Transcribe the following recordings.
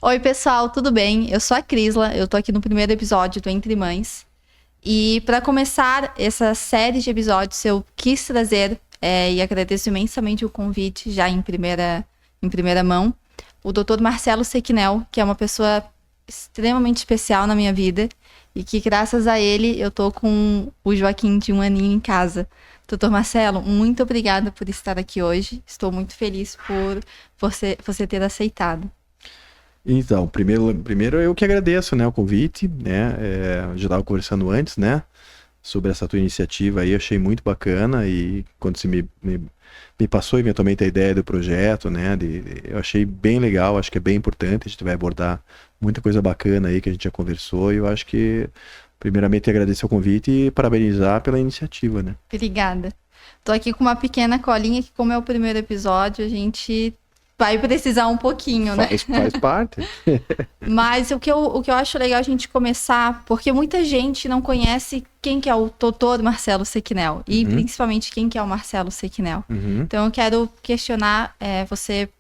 Oi, pessoal, tudo bem? Eu sou a Crisla, eu tô aqui no primeiro episódio do Entre Mães. E para começar essa série de episódios, eu quis trazer, e agradeço imensamente o convite, já em primeira mão, o Dr. Marcelo Sequinel, que é uma pessoa extremamente especial na minha vida, e que graças a ele eu tô com o Joaquim de 1 aninho em casa. Doutor Marcelo, muito obrigada por estar aqui hoje. Estou muito feliz por você ter aceitado. Então, primeiro eu que agradeço, né, o convite, né, já estava conversando antes, né, sobre essa tua iniciativa aí, achei muito bacana e quando você me passou eventualmente a ideia do projeto, né, eu achei bem legal, acho que é bem importante, a gente vai abordar muita coisa bacana aí que a gente já conversou e eu acho que, primeiramente, agradecer o convite e parabenizar pela iniciativa, né. Obrigada. Tô aqui com uma pequena colinha que, como é o primeiro episódio, a gente vai precisar um pouquinho, né? Faz parte. Mas o que eu acho legal a gente começar, porque muita gente não conhece quem que é o doutor Marcelo Sequinel, e principalmente quem que é o Marcelo Sequinel. Uhum. Então eu quero questionar você,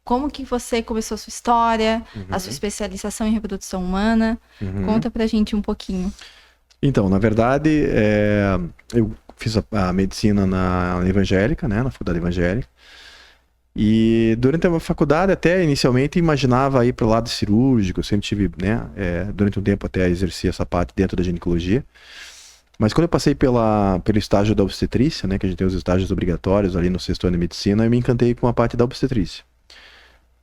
como que você começou a sua história, a sua especialização em reprodução humana. Conta pra gente um pouquinho. Então, na verdade, eu fiz a medicina na evangélica, né, na faculdade evangélica. E durante a faculdade, até inicialmente, imaginava ir para o lado cirúrgico. Eu sempre tive, né, durante um tempo até exerci essa parte dentro da ginecologia. Mas quando eu passei pelo estágio da obstetrícia, né, que a gente tem os estágios obrigatórios ali no sexto ano de medicina, eu me encantei com a parte da obstetrícia.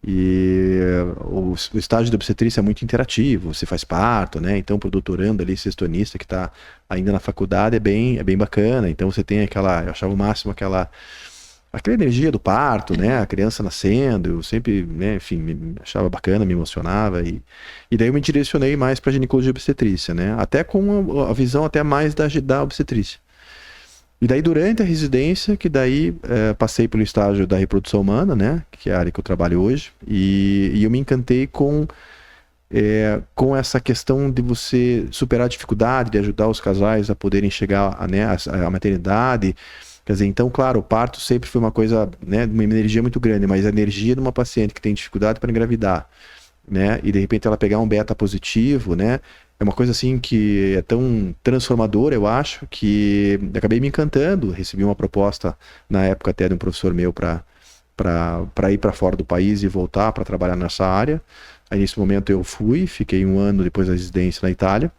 E o estágio da obstetrícia é muito interativo, você faz parto, né? Então, pro doutorando ali, sextonista que está ainda na faculdade, é bem bacana. Então, você tem aquela, eu achava o máximo aquela energia do parto, né? A criança nascendo, eu sempre, né, enfim, me achava bacana, me emocionava. E daí eu me direcionei mais para ginecologia e obstetrícia, né? Até com a visão até mais da obstetrícia. E daí durante a residência, que daí passei pelo estágio da reprodução humana, né? Que é a área que eu trabalho hoje. E eu me encantei com essa questão de você superar a dificuldade, de ajudar os casais a poderem chegar à maternidade. Quer dizer, então, claro, o parto sempre foi uma coisa, né, uma energia muito grande, mas a energia de uma paciente que tem dificuldade para engravidar, né, e de repente ela pegar um beta positivo, né, é uma coisa assim que é tão transformadora, eu acho, que acabei me encantando. Recebi uma proposta na época até de um professor meu para ir para fora do país e voltar para trabalhar nessa área. Aí nesse momento eu fiquei 1 ano depois da residência na Itália,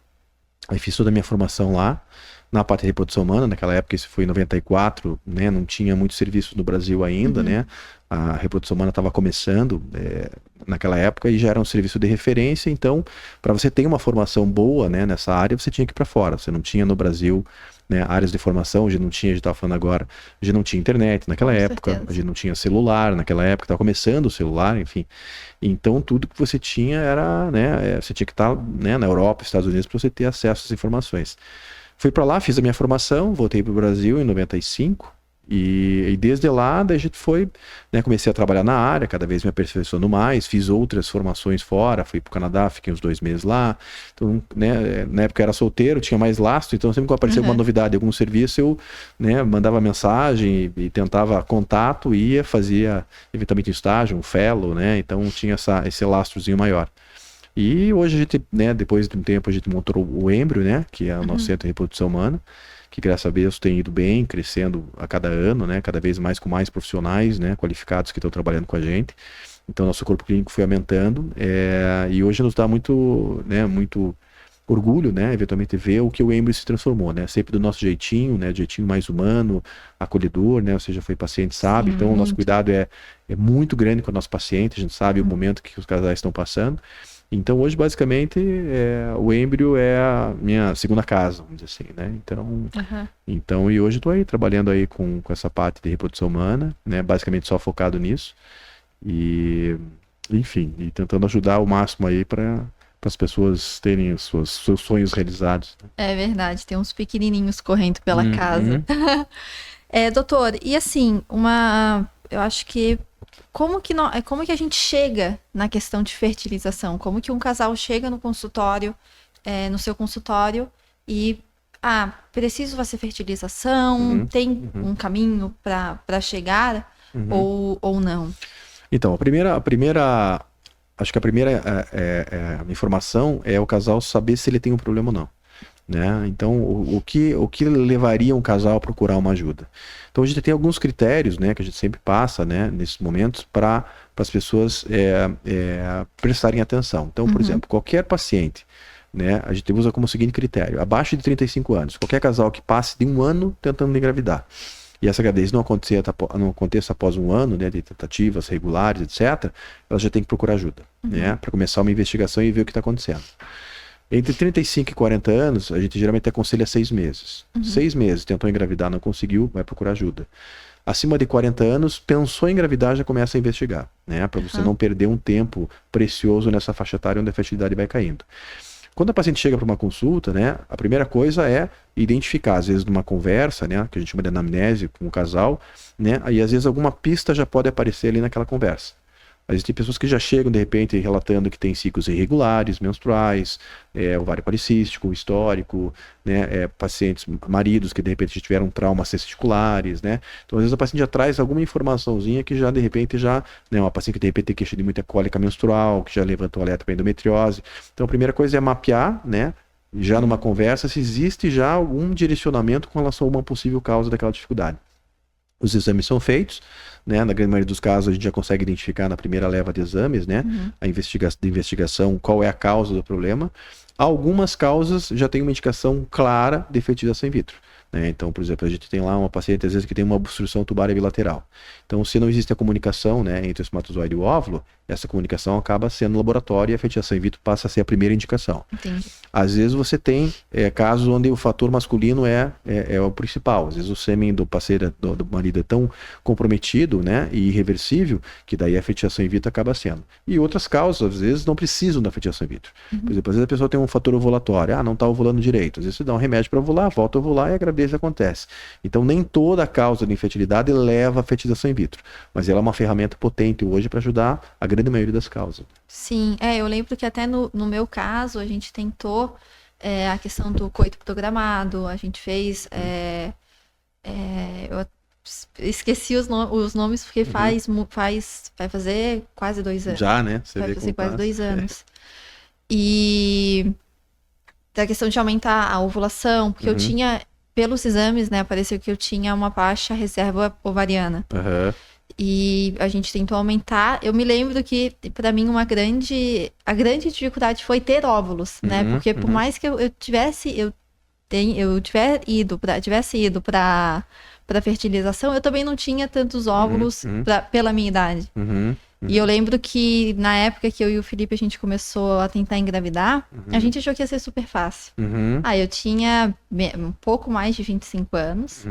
aí fiz toda a minha formação lá, na parte de reprodução humana. Naquela época, isso foi em 94, né, não tinha muito serviço no Brasil ainda, né, a reprodução humana estava começando naquela época e já era um serviço de referência. Então, para você ter uma formação boa, né, nessa área, você tinha que ir para fora. Você não tinha no Brasil, né, áreas de formação, a gente estava falando agora, a gente não tinha internet naquela época, certeza. a gente não tinha celular naquela época, estava começando o celular, enfim. Então, tudo que você tinha era, né, você tinha que estar, né, na Europa, Estados Unidos, para você ter acesso a essas informações. Fui para lá, fiz a minha formação, voltei para o Brasil em 95 e desde lá daí a gente foi, né, comecei a trabalhar na área, cada vez me aperfeiçoando mais, fiz outras formações fora, fui para o Canadá, fiquei uns 2 meses lá. Então, né, na época eu era solteiro, tinha mais lastro, então sempre que aparecia alguma novidade, algum serviço, eu, né, mandava mensagem e tentava contato, fazia eventualmente um estágio, um fellow, né, então tinha esse lastrozinho maior. E hoje a gente, né, depois de um tempo, a gente montou o Embrio, né, que é o nosso centro de reprodução humana, que graças a Deus tem ido bem, crescendo a cada ano, né, cada vez mais com mais profissionais, né, qualificados que estão trabalhando com a gente. Então nosso corpo clínico foi aumentando, e hoje nos dá muito, né, muito orgulho, né, eventualmente ver o que o Embrio se transformou, né, sempre do nosso jeitinho, né, jeitinho mais humano, acolhedor, né, ou seja, foi paciente, sabe. Então o nosso cuidado é muito grande com o nosso paciente, a gente sabe o momento que os casais estão passando. Então hoje basicamente o Embrio é a minha segunda casa, vamos dizer assim, né? Então e hoje estou aí trabalhando aí com essa parte de reprodução humana, né? Basicamente só focado nisso e, enfim, e tentando ajudar o máximo aí para as pessoas terem os seus sonhos realizados. É verdade, tem uns pequenininhos correndo pela casa. Doutor, e assim, eu acho que como que a gente chega na questão de fertilização? Como que um casal chega no consultório, no seu consultório e preciso fazer fertilização? Tem um caminho para chegar ou não? Então, a primeira acho que a primeira informação é o casal saber se ele tem um problema ou não. Né? Então, o que levaria um casal a procurar uma ajuda? Então, a gente tem alguns critérios, né, que a gente sempre passa, né, nesses momentos para as pessoas prestarem atenção. Então, por exemplo, qualquer paciente, né, a gente usa como seguinte critério: abaixo de 35 anos, qualquer casal que passe de 1 ano tentando engravidar, e essa gravidez não aconteça após 1 ano, né, de tentativas regulares, etc., ela já tem que procurar ajuda, né, para começar uma investigação e ver o que está acontecendo. Entre 35 e 40 anos, a gente geralmente aconselha 6 meses. 6 meses, tentou engravidar, não conseguiu, vai procurar ajuda. Acima de 40 anos, pensou em engravidar, já começa a investigar, né? Para você não perder um tempo precioso nessa faixa etária onde a fertilidade vai caindo. Quando a paciente chega para uma consulta, né, a primeira coisa é identificar, às vezes numa conversa, né, que a gente chama de anamnese com o casal, né, aí às vezes alguma pista já pode aparecer ali naquela conversa. Existem pessoas que já chegam, de repente, relatando que tem ciclos irregulares, menstruais, ovário policístico, histórico, né, pacientes, maridos que, de repente, já tiveram traumas testiculares, né? Então, às vezes, a paciente já traz alguma informaçãozinha que já, de repente, né, uma paciente que, de repente, tem queixa de muita cólica menstrual, que já levantou alerta para endometriose. Então, a primeira coisa é mapear, né, já numa conversa, se existe já algum direcionamento com relação a uma possível causa daquela dificuldade. Os exames são feitos, né? Na grande maioria dos casos a gente já consegue identificar na primeira leva de exames, né? A investigação, qual é a causa do problema. Algumas causas já têm uma indicação clara de fertilização in vitro, né? Então, por exemplo, a gente tem lá uma paciente às vezes que tem uma obstrução tubária bilateral. Então, se não existe a comunicação, né, entre o espermatozoide e o óvulo, essa comunicação acaba sendo no laboratório e a fertilização in vitro passa a ser a primeira indicação. Entendi. Às vezes você tem casos onde o fator masculino é o principal. Às vezes o sêmen do parceiro, do marido é tão comprometido, né, e irreversível, que daí a fertilização in vitro acaba sendo. E outras causas, às vezes, não precisam da fertilização in vitro. Por exemplo, às vezes a pessoa tem um fator ovulatório, não está ovulando direito. Às vezes você dá um remédio para ovular, volta a ovular e a gravidez acontece. Então nem toda causa de infertilidade leva à fertilização in vitro, mas ela é uma ferramenta potente hoje para ajudar a grande maioria das causas. Sim, eu lembro que até no meu caso a gente tentou a questão do coito programado, a gente fez, eu esqueci os nomes porque vai fazer quase 2 anos. Já, né? Vai fazer quase 2 anos. E da questão de aumentar a ovulação, porque eu tinha, pelos exames, né, apareceu que eu tinha uma baixa reserva ovariana. E a gente tentou aumentar. Eu me lembro que, para mim, a grande dificuldade foi ter óvulos, né? Porque por mais que eu tivesse ido para fertilização, eu também não tinha tantos óvulos pela minha idade. E eu lembro que na época que eu e o Felipe a gente começou a tentar engravidar, a gente achou que ia ser super fácil. Eu tinha um pouco mais de 25 anos.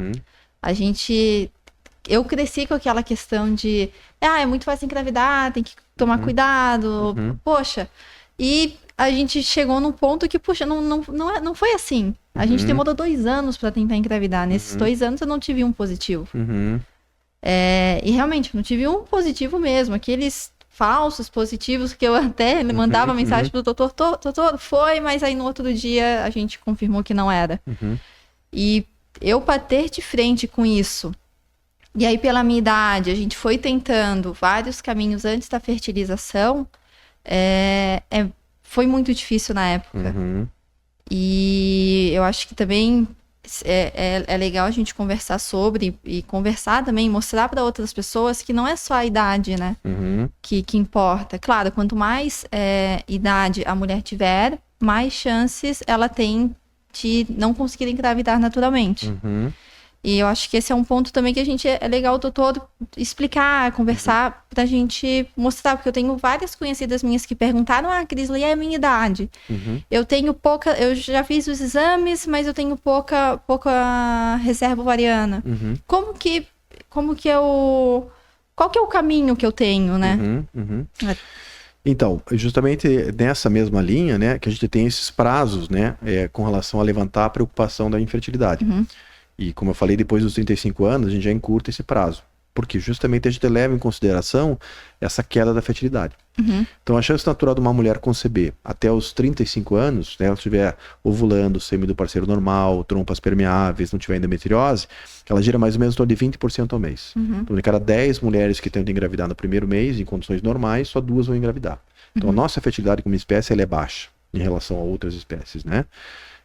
Eu cresci com aquela questão de é muito fácil engravidar, tem que tomar cuidado, poxa. E a gente chegou num ponto que, poxa, não foi assim. A gente demorou 2 anos para tentar engravidar. Nesses 2 anos eu não tive um positivo. E realmente, não tive um positivo mesmo. Aqueles falsos positivos que eu até mandava mensagem pro doutor, foi, mas aí no outro dia a gente confirmou que não era. E eu bater de frente com isso, e aí pela minha idade, a gente foi tentando vários caminhos antes da fertilização, foi muito difícil na época. E eu acho que também é legal a gente conversar sobre, e conversar também, mostrar para outras pessoas que não é só a idade, né, que importa. Claro, quanto mais idade a mulher tiver, mais chances ela tem de não conseguir engravidar naturalmente. E eu acho que esse é um ponto também que a gente é legal o doutor explicar, conversar, pra gente mostrar, porque eu tenho várias conhecidas minhas que perguntaram, Crisla, e a minha idade? Eu tenho eu já fiz os exames, mas eu tenho pouca reserva ovariana. Qual que é o caminho que eu tenho, né? Então, justamente nessa mesma linha, né, que a gente tem esses prazos, né, com relação a levantar a preocupação da infertilidade. E como eu falei, depois dos 35 anos, a gente já encurta esse prazo. Porque justamente a gente leva em consideração essa queda da fertilidade. Uhum. Então, a chance natural de uma mulher conceber até os 35 anos, né, ela estiver ovulando, sêmen do parceiro normal, trompas permeáveis, não tiver endometriose, ela gira mais ou menos em torno de 20% ao mês. Então, de cada 10 mulheres que tentam engravidar no primeiro mês, em condições normais, só 2 vão engravidar. Então, a nossa fertilidade como espécie ela é baixa em relação a outras espécies, né?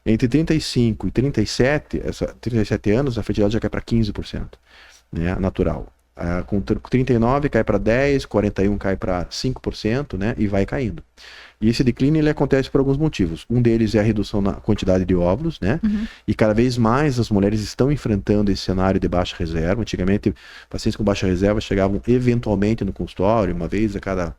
Entre 35 e 37 anos, a fertilidade já cai para 15%, né, natural. Com 39 cai para 10, 41 cai para 5%, né, e vai caindo. E esse declínio ele acontece por alguns motivos. Um deles é a redução na quantidade de óvulos, né? E cada vez mais as mulheres estão enfrentando esse cenário de baixa reserva. Antigamente, pacientes com baixa reserva chegavam eventualmente no consultório, uma vez a cada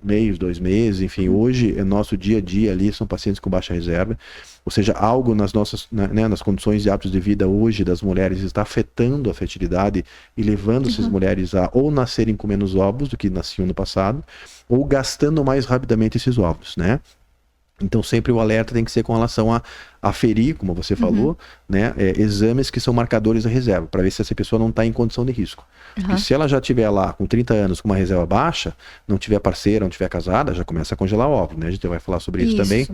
mês, 2 meses, enfim, hoje é nosso dia a dia ali, são pacientes com baixa reserva, ou seja, algo nas nossas, né, nas condições e hábitos de vida hoje das mulheres está afetando a fertilidade e levando essas mulheres a ou nascerem com menos óvulos do que nasciam no passado, ou gastando mais rapidamente esses óvulos, né? Então sempre o alerta tem que ser com relação a aferir, como você falou, né, exames que são marcadores da reserva, para ver se essa pessoa não está em condição de risco. Porque se ela já estiver lá com 30 anos com uma reserva baixa, não tiver parceira, não tiver casada, já começa a congelar o óvulo, né? A gente vai falar sobre isso também,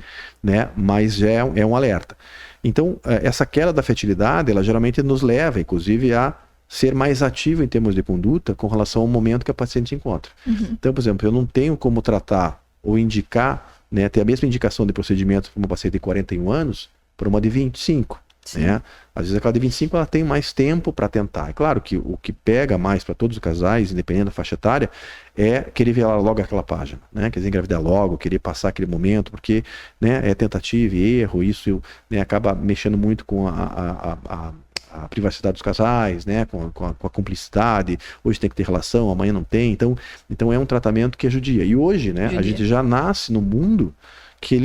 né? Mas é um alerta. Então essa queda da fertilidade, ela geralmente nos leva, inclusive, a ser mais ativo em termos de conduta com relação ao momento que a paciente encontra. Então, por exemplo, eu não tenho como tratar ou indicar, né, ter a mesma indicação de procedimento para uma paciente de 41 anos para uma de 25. Né? Às vezes aquela de 25 ela tem mais tempo para tentar. É claro que o que pega mais para todos os casais, independente da faixa etária, é querer virar logo aquela página, né? Quer dizer, engravidar logo, querer passar aquele momento, porque, né, é tentativa e erro, isso, né, acaba mexendo muito com a privacidade dos casais, né, com a cumplicidade. Hoje tem que ter relação, amanhã não tem. Então é um tratamento que judia. E hoje, né, a gente já nasce no mundo que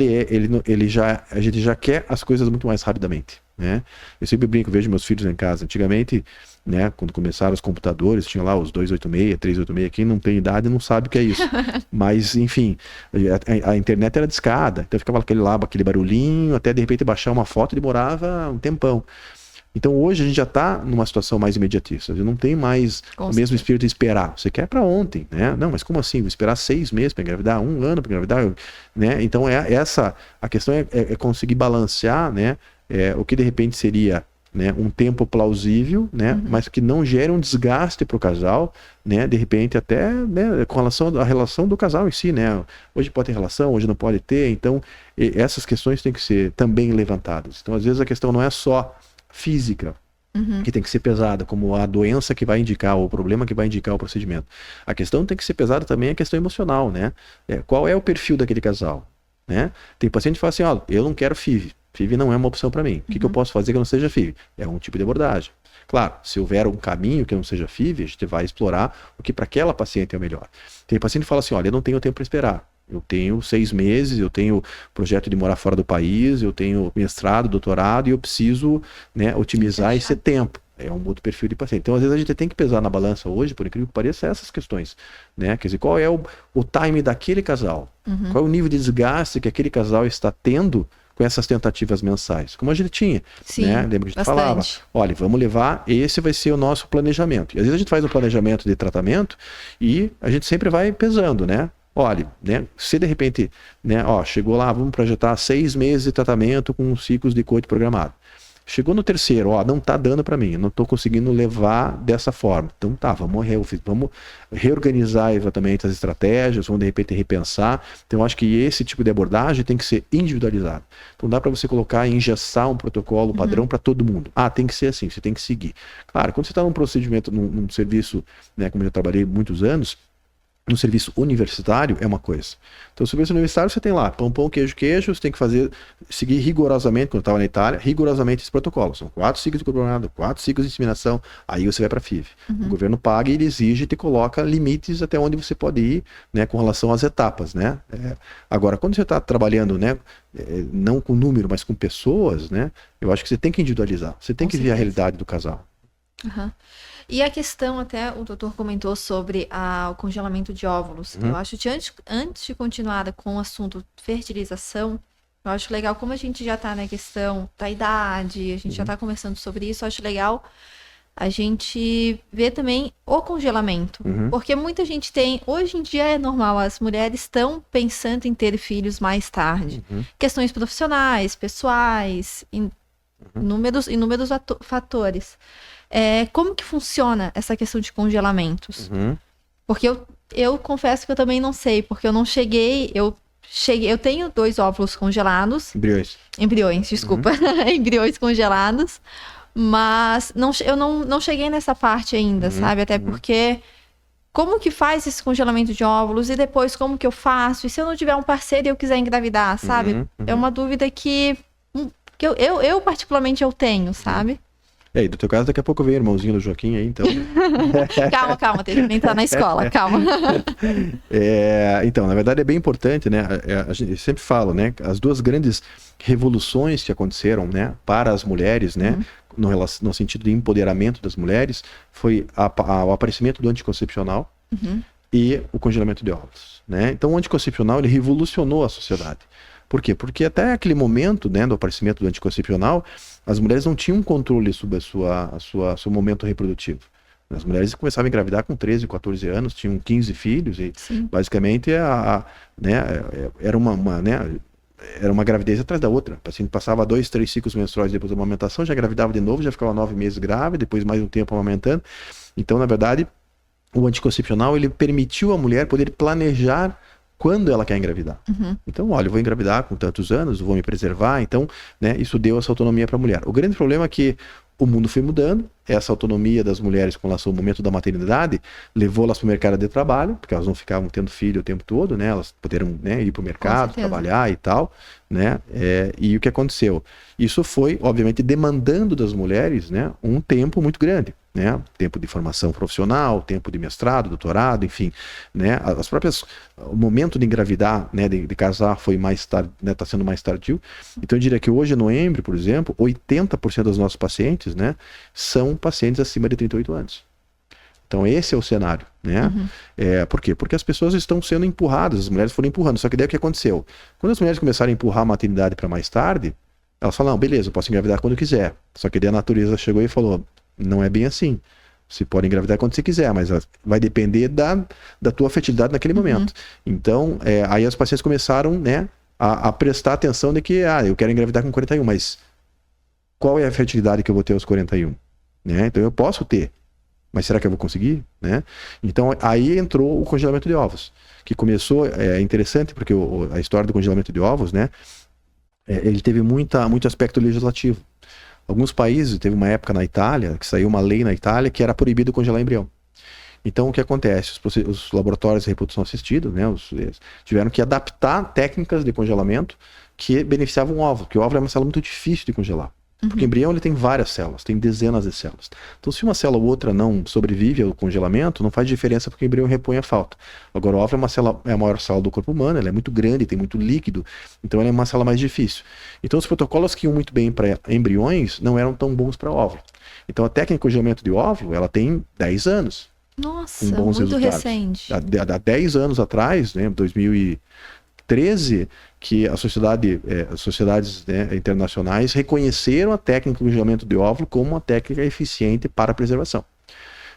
a gente já quer as coisas muito mais rapidamente, né? Eu sempre brinco, vejo meus filhos em casa. Antigamente, né, quando começaram os computadores, tinha lá os 286, 386, quem não tem idade não sabe o que é isso. Mas, enfim, a internet era discada, então ficava aquele barulhinho, até de repente baixar uma foto demorava um tempão. Então hoje a gente já está numa situação mais imediatista, não tem mais o mesmo espírito de esperar. Você quer para ontem, né? Não, mas como assim? Vou esperar 6 meses para engravidar, 1 ano para engravidar, né? Então a questão é conseguir balancear, né? O que de repente seria, né, um tempo plausível, né? Mas que não gere um desgaste para o casal, né? De repente até, né, com relação à relação do casal em si, né? Hoje pode ter relação, hoje não pode ter. Então essas questões têm que ser também levantadas. Então às vezes a questão não é só física, que tem que ser pesada, como a doença que vai indicar, ou o problema que vai indicar o procedimento. A questão tem que ser pesada também, a questão emocional, né? Qual é o perfil daquele casal, né? Tem paciente que fala assim, ó, eu não quero FIV. FIV não é uma opção para mim. O que eu posso fazer que não seja FIV? É um tipo de abordagem. Claro, se houver um caminho que não seja FIV, a gente vai explorar o que para aquela paciente é o melhor. Tem paciente que fala assim, olha, eu não tenho tempo para esperar. Eu tenho 6 meses, eu tenho projeto de morar fora do país, eu tenho mestrado, doutorado e eu preciso, né, otimizar esse tempo. É um outro perfil de paciente. Então, às vezes, a gente tem que pesar na balança hoje, por incrível que pareça, essas questões, né? Quer dizer, qual é o time daquele casal? Qual é o nível de desgaste que aquele casal está tendo com essas tentativas mensais? Como a gente tinha, né? Lembra que a gente falava, olha, vamos levar, esse vai ser o nosso planejamento. E às vezes a gente faz um planejamento de tratamento e a gente sempre vai pesando, né? Olha, né, se de repente, né, chegou lá, vamos projetar 6 meses de tratamento com ciclos de coito programado. Chegou no terceiro, não tá dando para mim, não tô conseguindo levar dessa forma. Então tá, vamos reorganizar exatamente as estratégias, vamos de repente repensar. Então eu acho que esse tipo de abordagem tem que ser individualizado. Então dá para você colocar e engessar um protocolo padrão para todo mundo. Tem que ser assim, você tem que seguir. Claro, quando você está num procedimento, num serviço, né, como eu já trabalhei muitos anos, no serviço universitário é uma coisa. Então, no serviço universitário você tem lá pão, queijo, você tem que seguir rigorosamente, quando eu estava na Itália, rigorosamente esse protocolo. São 4 ciclos de coronado, 4 ciclos de inseminação, aí você vai para a FIV. O governo paga e ele exige e te coloca limites até onde você pode ir, né, com relação às etapas, né? Agora, quando você está trabalhando, né, não com número, mas com pessoas, né, eu acho que você tem que individualizar, você tem que ver a realidade do casal. E a questão, até o doutor comentou sobre o congelamento de óvulos. Eu acho que antes de continuar com o assunto fertilização, eu acho legal, como a gente já está na questão da idade, a gente já está conversando sobre isso, eu acho legal a gente vê também o congelamento. Porque muita gente tem... Hoje em dia é normal, as mulheres estão pensando em ter filhos mais tarde. Questões profissionais, pessoais, inúmeros fatores. Como que funciona essa questão de congelamentos? Porque eu confesso que eu também não sei, porque eu não cheguei... Eu tenho 2 óvulos congelados. Embriões, desculpa. Embriões congelados. Mas eu não cheguei nessa parte ainda, sabe? Até porque... Como que faz esse congelamento de óvulos? E depois, como que eu faço? E se eu não tiver um parceiro e eu quiser engravidar, sabe? É uma dúvida que eu particularmente, eu tenho, sabe? E do teu caso, daqui a pouco vem o irmãozinho do Joaquim aí, então... Calma, tem que entrar na escola, calma. Então, na verdade é bem importante, né? A gente sempre fala, né? As 2 grandes revoluções que aconteceram, né? Para as mulheres, né? No sentido de empoderamento das mulheres, foi o aparecimento do anticoncepcional e o congelamento de óvulos, né? Então, o anticoncepcional, ele revolucionou a sociedade. Por quê? Porque até aquele momento, né, do aparecimento do anticoncepcional, as mulheres não tinham controle sobre seu momento reprodutivo. As mulheres começavam a engravidar com 13, 14 anos, tinham 15 filhos e basicamente era uma gravidez atrás da outra. O paciente passava 2, 3 ciclos menstruais depois da amamentação, já engravidava de novo, já ficava 9 meses grávida, depois mais um tempo amamentando. Então, na verdade, o anticoncepcional, ele permitiu à mulher poder planejar quando ela quer engravidar. Então, olha, eu vou engravidar com tantos anos, vou me preservar, então, né, isso deu essa autonomia para a mulher. O grande problema é que o mundo foi mudando, essa autonomia das mulheres com relação ao momento da maternidade levou elas para o mercado de trabalho, porque elas não ficavam tendo filho o tempo todo, né, elas puderam, né, ir para o mercado, trabalhar e tal, né, e o que aconteceu? Isso foi, obviamente, demandando das mulheres, né, um tempo muito grande. Né? Tempo de formação profissional, tempo de mestrado, doutorado, enfim, né? O momento de engravidar, né, de casar foi mais tarde, né, está sendo mais tardio. Então eu diria que hoje no Embry, por exemplo, 80% dos nossos pacientes, né, são pacientes acima de 38 anos. Então esse é o cenário, né? Por quê? Porque as pessoas estão sendo empurradas, as mulheres foram empurrando. Só que daí o que aconteceu? Quando as mulheres começaram a empurrar a maternidade para mais tarde, elas falaram, não, beleza, eu posso engravidar quando eu quiser. Só que daí a natureza chegou e falou, não é bem assim. Você pode engravidar quando você quiser, mas vai depender da tua fertilidade naquele momento. Então, aí as pacientes começaram, né, a prestar atenção de que, eu quero engravidar com 41, mas qual é a fertilidade que eu vou ter aos 41? Né? Então eu posso ter, mas será que eu vou conseguir? Né? Então aí entrou o congelamento de ovos, que começou, interessante, porque a história do congelamento de ovos, né, ele teve muito aspecto legislativo. Alguns países, teve uma época na Itália, que saiu uma lei na Itália que era proibido congelar embrião. Então o que acontece? Os laboratórios de reprodução assistida, né, tiveram que adaptar técnicas de congelamento que beneficiavam o óvulo, porque o óvulo é uma célula muito difícil de congelar. Porque o embrião ele tem várias células, tem dezenas de células. Então se uma célula ou outra não sobrevive ao congelamento, não faz diferença porque o embrião repõe a falta. Agora o óvulo é a maior célula do corpo humano, ela é muito grande, tem muito líquido, então ela é uma célula mais difícil. Então os protocolos que iam muito bem para embriões não eram tão bons para óvulo. Então a técnica de congelamento de óvulo, ela tem 10 anos. Nossa, muito resultados. Recente. Há 10 anos atrás, né, 2013, que as sociedades, né, internacionais reconheceram a técnica de congelamento de óvulo como uma técnica eficiente para a preservação.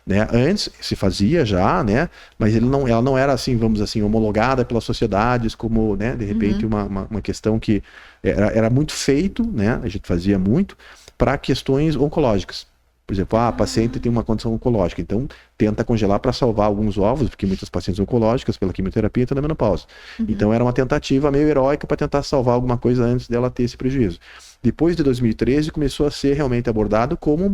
Né? Antes se fazia já, né, mas ela não era assim, vamos assim, homologada pelas sociedades como, né, de repente uma questão que era muito feito, né, a gente fazia muito para questões oncológicas. Por exemplo, a paciente tem uma condição oncológica, então tenta congelar para salvar alguns óvulos, porque muitas pacientes oncológicas, pela quimioterapia, estão na menopausa. Então era uma tentativa meio heróica para tentar salvar alguma coisa antes dela ter esse prejuízo. Depois de 2013, começou a ser realmente abordado como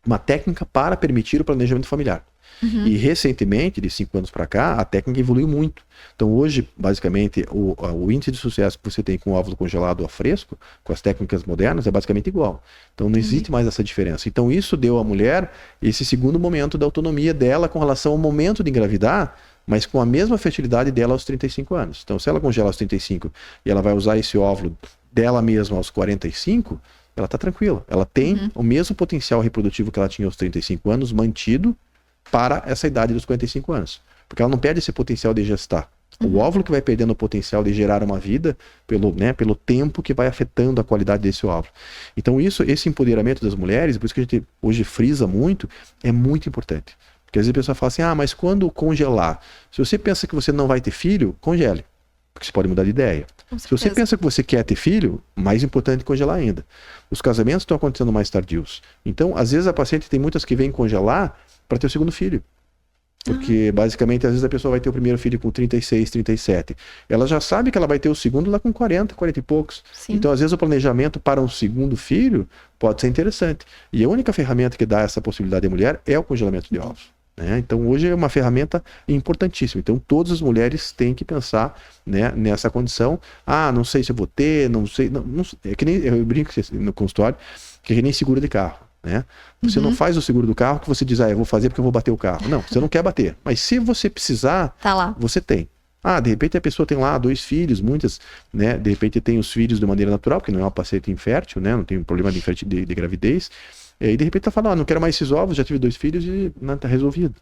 uma técnica para permitir o planejamento familiar. E recentemente, de 5 anos para cá, a técnica evoluiu muito. Então hoje, basicamente, o índice de sucesso que você tem com o óvulo congelado a fresco, com as técnicas modernas, é basicamente igual. Então não existe mais essa diferença. Então isso deu à mulher esse segundo momento da autonomia dela com relação ao momento de engravidar, mas com a mesma fertilidade dela aos 35 anos. Então se ela congela aos 35 e ela vai usar esse óvulo dela mesma aos 45, ela está tranquila. Ela tem o mesmo potencial reprodutivo que ela tinha aos 35 anos mantido para essa idade dos 45 anos. Porque ela não perde esse potencial de gestar. O óvulo que vai perdendo o potencial de gerar uma vida pelo tempo que vai afetando a qualidade desse óvulo. Então esse empoderamento das mulheres, por isso que a gente hoje frisa muito, é muito importante. Porque às vezes a pessoa fala assim, mas quando congelar? Se você pensa que você não vai ter filho, congele. Porque você pode mudar de ideia. Se você pensa que você quer ter filho, mais importante congelar ainda. Os casamentos estão acontecendo mais tardios. Então, às vezes a paciente tem muitas que vêm congelar para ter o segundo filho. Porque, basicamente, às vezes a pessoa vai ter o primeiro filho com 36, 37. Ela já sabe que ela vai ter o segundo lá com 40, 40 e poucos. Sim. Então, às vezes, o planejamento para um segundo filho pode ser interessante. E a única ferramenta que dá essa possibilidade à mulher é o congelamento de ovos. Né? Então, hoje é uma ferramenta importantíssima. Então, todas as mulheres têm que pensar, né, nessa condição. Não sei se eu vou ter, não sei. É que nem, eu brinco no consultório, que é que nem seguro de carro. Né? Você não faz o seguro do carro que você diz, eu vou fazer porque eu vou bater o carro. Não, você não quer bater. Mas se você precisar, tá lá. Você tem. De repente a pessoa tem lá 2 filhos, muitas, né? De repente tem os filhos de maneira natural, porque não é uma paciente infértil, né? Não tem um problema de gravidez. E de repente tá falando, não quero mais esses ovos, já tive 2 filhos e não tá resolvido.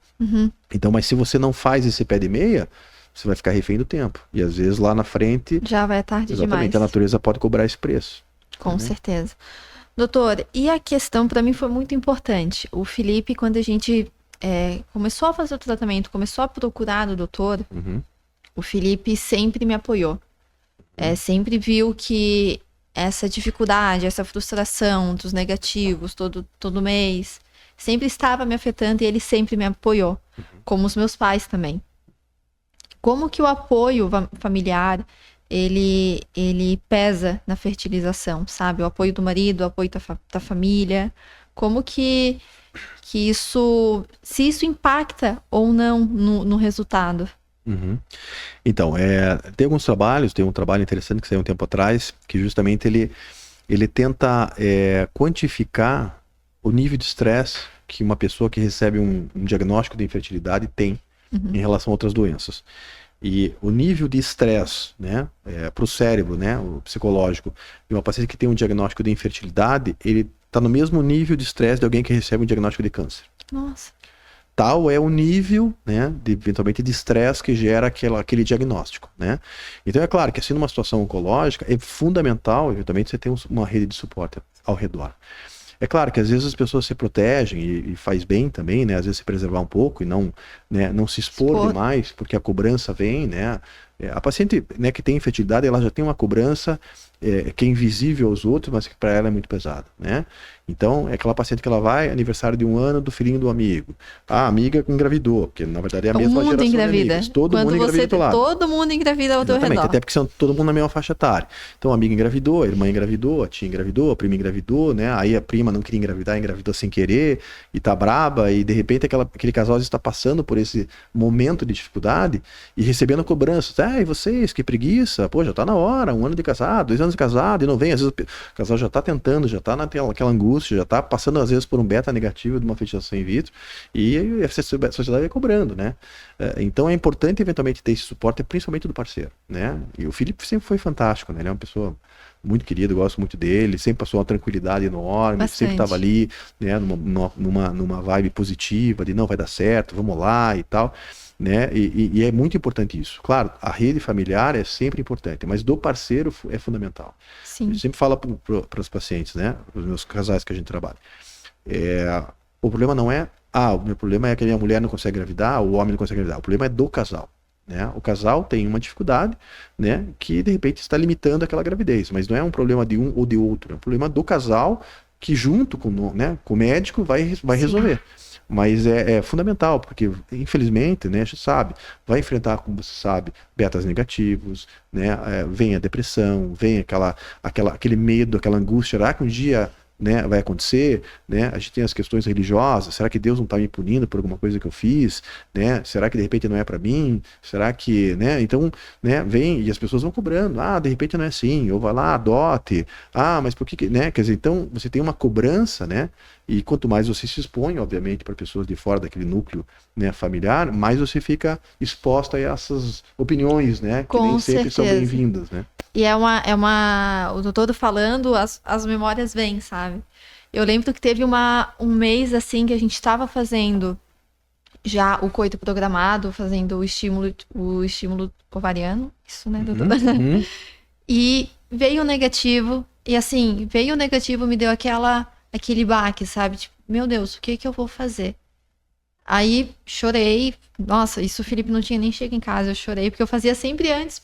Então, mas se você não faz esse pé de meia, você vai ficar refém do tempo. E às vezes lá na frente... Já vai tarde exatamente, demais. A natureza pode cobrar esse preço. Com certeza. Doutor, e a questão para mim foi muito importante. O Felipe, quando a gente começou a fazer o tratamento, começou a procurar o doutor, o Felipe sempre me apoiou. Sempre viu que essa dificuldade, essa frustração dos negativos todo mês, sempre estava me afetando e ele sempre me apoiou, como os meus pais também. Como que o apoio familiar, ele pesa na fertilização, sabe? O apoio do marido, o apoio da família, como que isso, se isso impacta ou não no resultado? Então, tem alguns trabalhos, tem um trabalho interessante que saiu um tempo atrás, que justamente ele tenta quantificar o nível de estresse que uma pessoa que recebe um diagnóstico de infertilidade tem em relação a outras doenças. E o nível de estresse, né, para o cérebro, né, o psicológico, de uma paciente que tem um diagnóstico de infertilidade, ele está no mesmo nível de estresse de alguém que recebe um diagnóstico de câncer. Nossa. Tal é o nível, né, eventualmente de estresse que gera aquele diagnóstico, né? Então é claro que assim numa situação oncológica é fundamental, eventualmente, você ter uma rede de suporte ao redor. É claro que às vezes as pessoas se protegem e faz bem também, né? Às vezes se preservar um pouco e não se expor demais, porque a cobrança vem, né? A paciente, né, que tem infertilidade, ela já tem uma cobrança que é invisível aos outros, mas que para ela é muito pesada, né? Então, é aquela paciente que ela vai, aniversário de 1 ano do filhinho do amigo. A amiga engravidou, porque na verdade é a mesma geração engravida. de amigos. Todo mundo engravida do lado. Todo mundo engravida ao teu redor. Até porque são todo mundo na mesma faixa etária. Então, a amiga engravidou, a irmã engravidou, a tia engravidou, a prima engravidou, né? Aí a prima não queria engravidar, engravidou sem querer, e tá braba, e de repente aquele casal às vezes está passando por esse momento de dificuldade e recebendo cobranças. E vocês, que preguiça, pô, já tá na hora, 1 ano de casado, 2 anos de casado, e não vem. Às vezes o casal já tá tentando, já tá naquela angústia, já tá passando às vezes por um beta negativo de uma fertilização in vitro, e a sociedade vai cobrando, né? Então é importante eventualmente ter esse suporte, principalmente do parceiro, né? E o Felipe sempre foi fantástico, né? Ele é uma pessoa muito querida, eu gosto muito dele, sempre passou uma tranquilidade enorme, sempre estava ali, né, numa vibe positiva, de não, vai dar certo, vamos lá e tal, né? E é muito importante isso. Claro, a rede familiar é sempre importante, mas do parceiro é fundamental. Sim. Eu sempre falo para os pacientes, né, para os meus casais que a gente trabalha, o problema não é, o meu problema é que a minha mulher não consegue engravidar, o homem não consegue engravidar, o problema é do casal. Né? O casal tem uma dificuldade, né, que de repente está limitando aquela gravidez, mas não é um problema de um ou de outro, é um problema do casal que junto com o médico vai resolver. Mas é fundamental, porque infelizmente, né, a gente sabe, vai enfrentar, como você sabe, betas negativos, né, vem a depressão, vem aquele medo, aquela angústia, será que um dia, né, vai acontecer, né? A gente tem as questões religiosas, será que Deus não está me punindo por alguma coisa que eu fiz, né? Será que de repente não é para mim? Será que, né? Então, né, vem e as pessoas vão cobrando, de repente não é assim, ou vai lá, adote, mas por que, né? Quer dizer, então você tem uma cobrança, né? E quanto mais você se expõe, obviamente, para pessoas de fora daquele núcleo, né, familiar, mais você fica exposta a essas opiniões, né? Que nem sempre são bem-vindas, né? E o doutor falando, as memórias vêm, sabe? Eu lembro que teve um mês, assim, que a gente estava fazendo já o coito programado, fazendo o estímulo ovariano, isso, né, doutora? Uhum. E veio o negativo, e assim, veio o negativo, me deu aquele baque, sabe? Tipo, meu Deus, o que eu vou fazer? Aí chorei, nossa, isso o Felipe não tinha nem chegado em casa, eu chorei, porque eu fazia sempre antes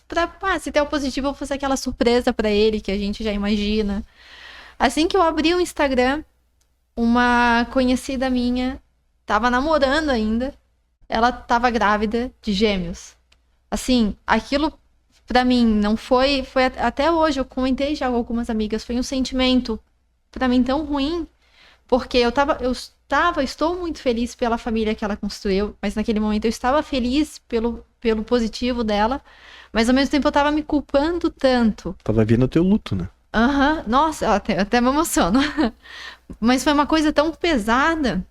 se der o positivo, eu vou fazer aquela surpresa pra ele, que a gente já imagina. Assim que eu abri o Instagram, uma conhecida minha, tava namorando ainda, ela tava grávida de gêmeos. Assim, aquilo pra mim não foi até hoje, eu comentei já com algumas amigas, foi um sentimento pra mim tão ruim, porque estou muito feliz pela família que ela construiu, mas naquele momento eu estava feliz pelo positivo dela, mas ao mesmo tempo eu estava me culpando tanto. Tava vendo o teu luto, né? Nossa, até me emociono. Mas foi uma coisa tão pesada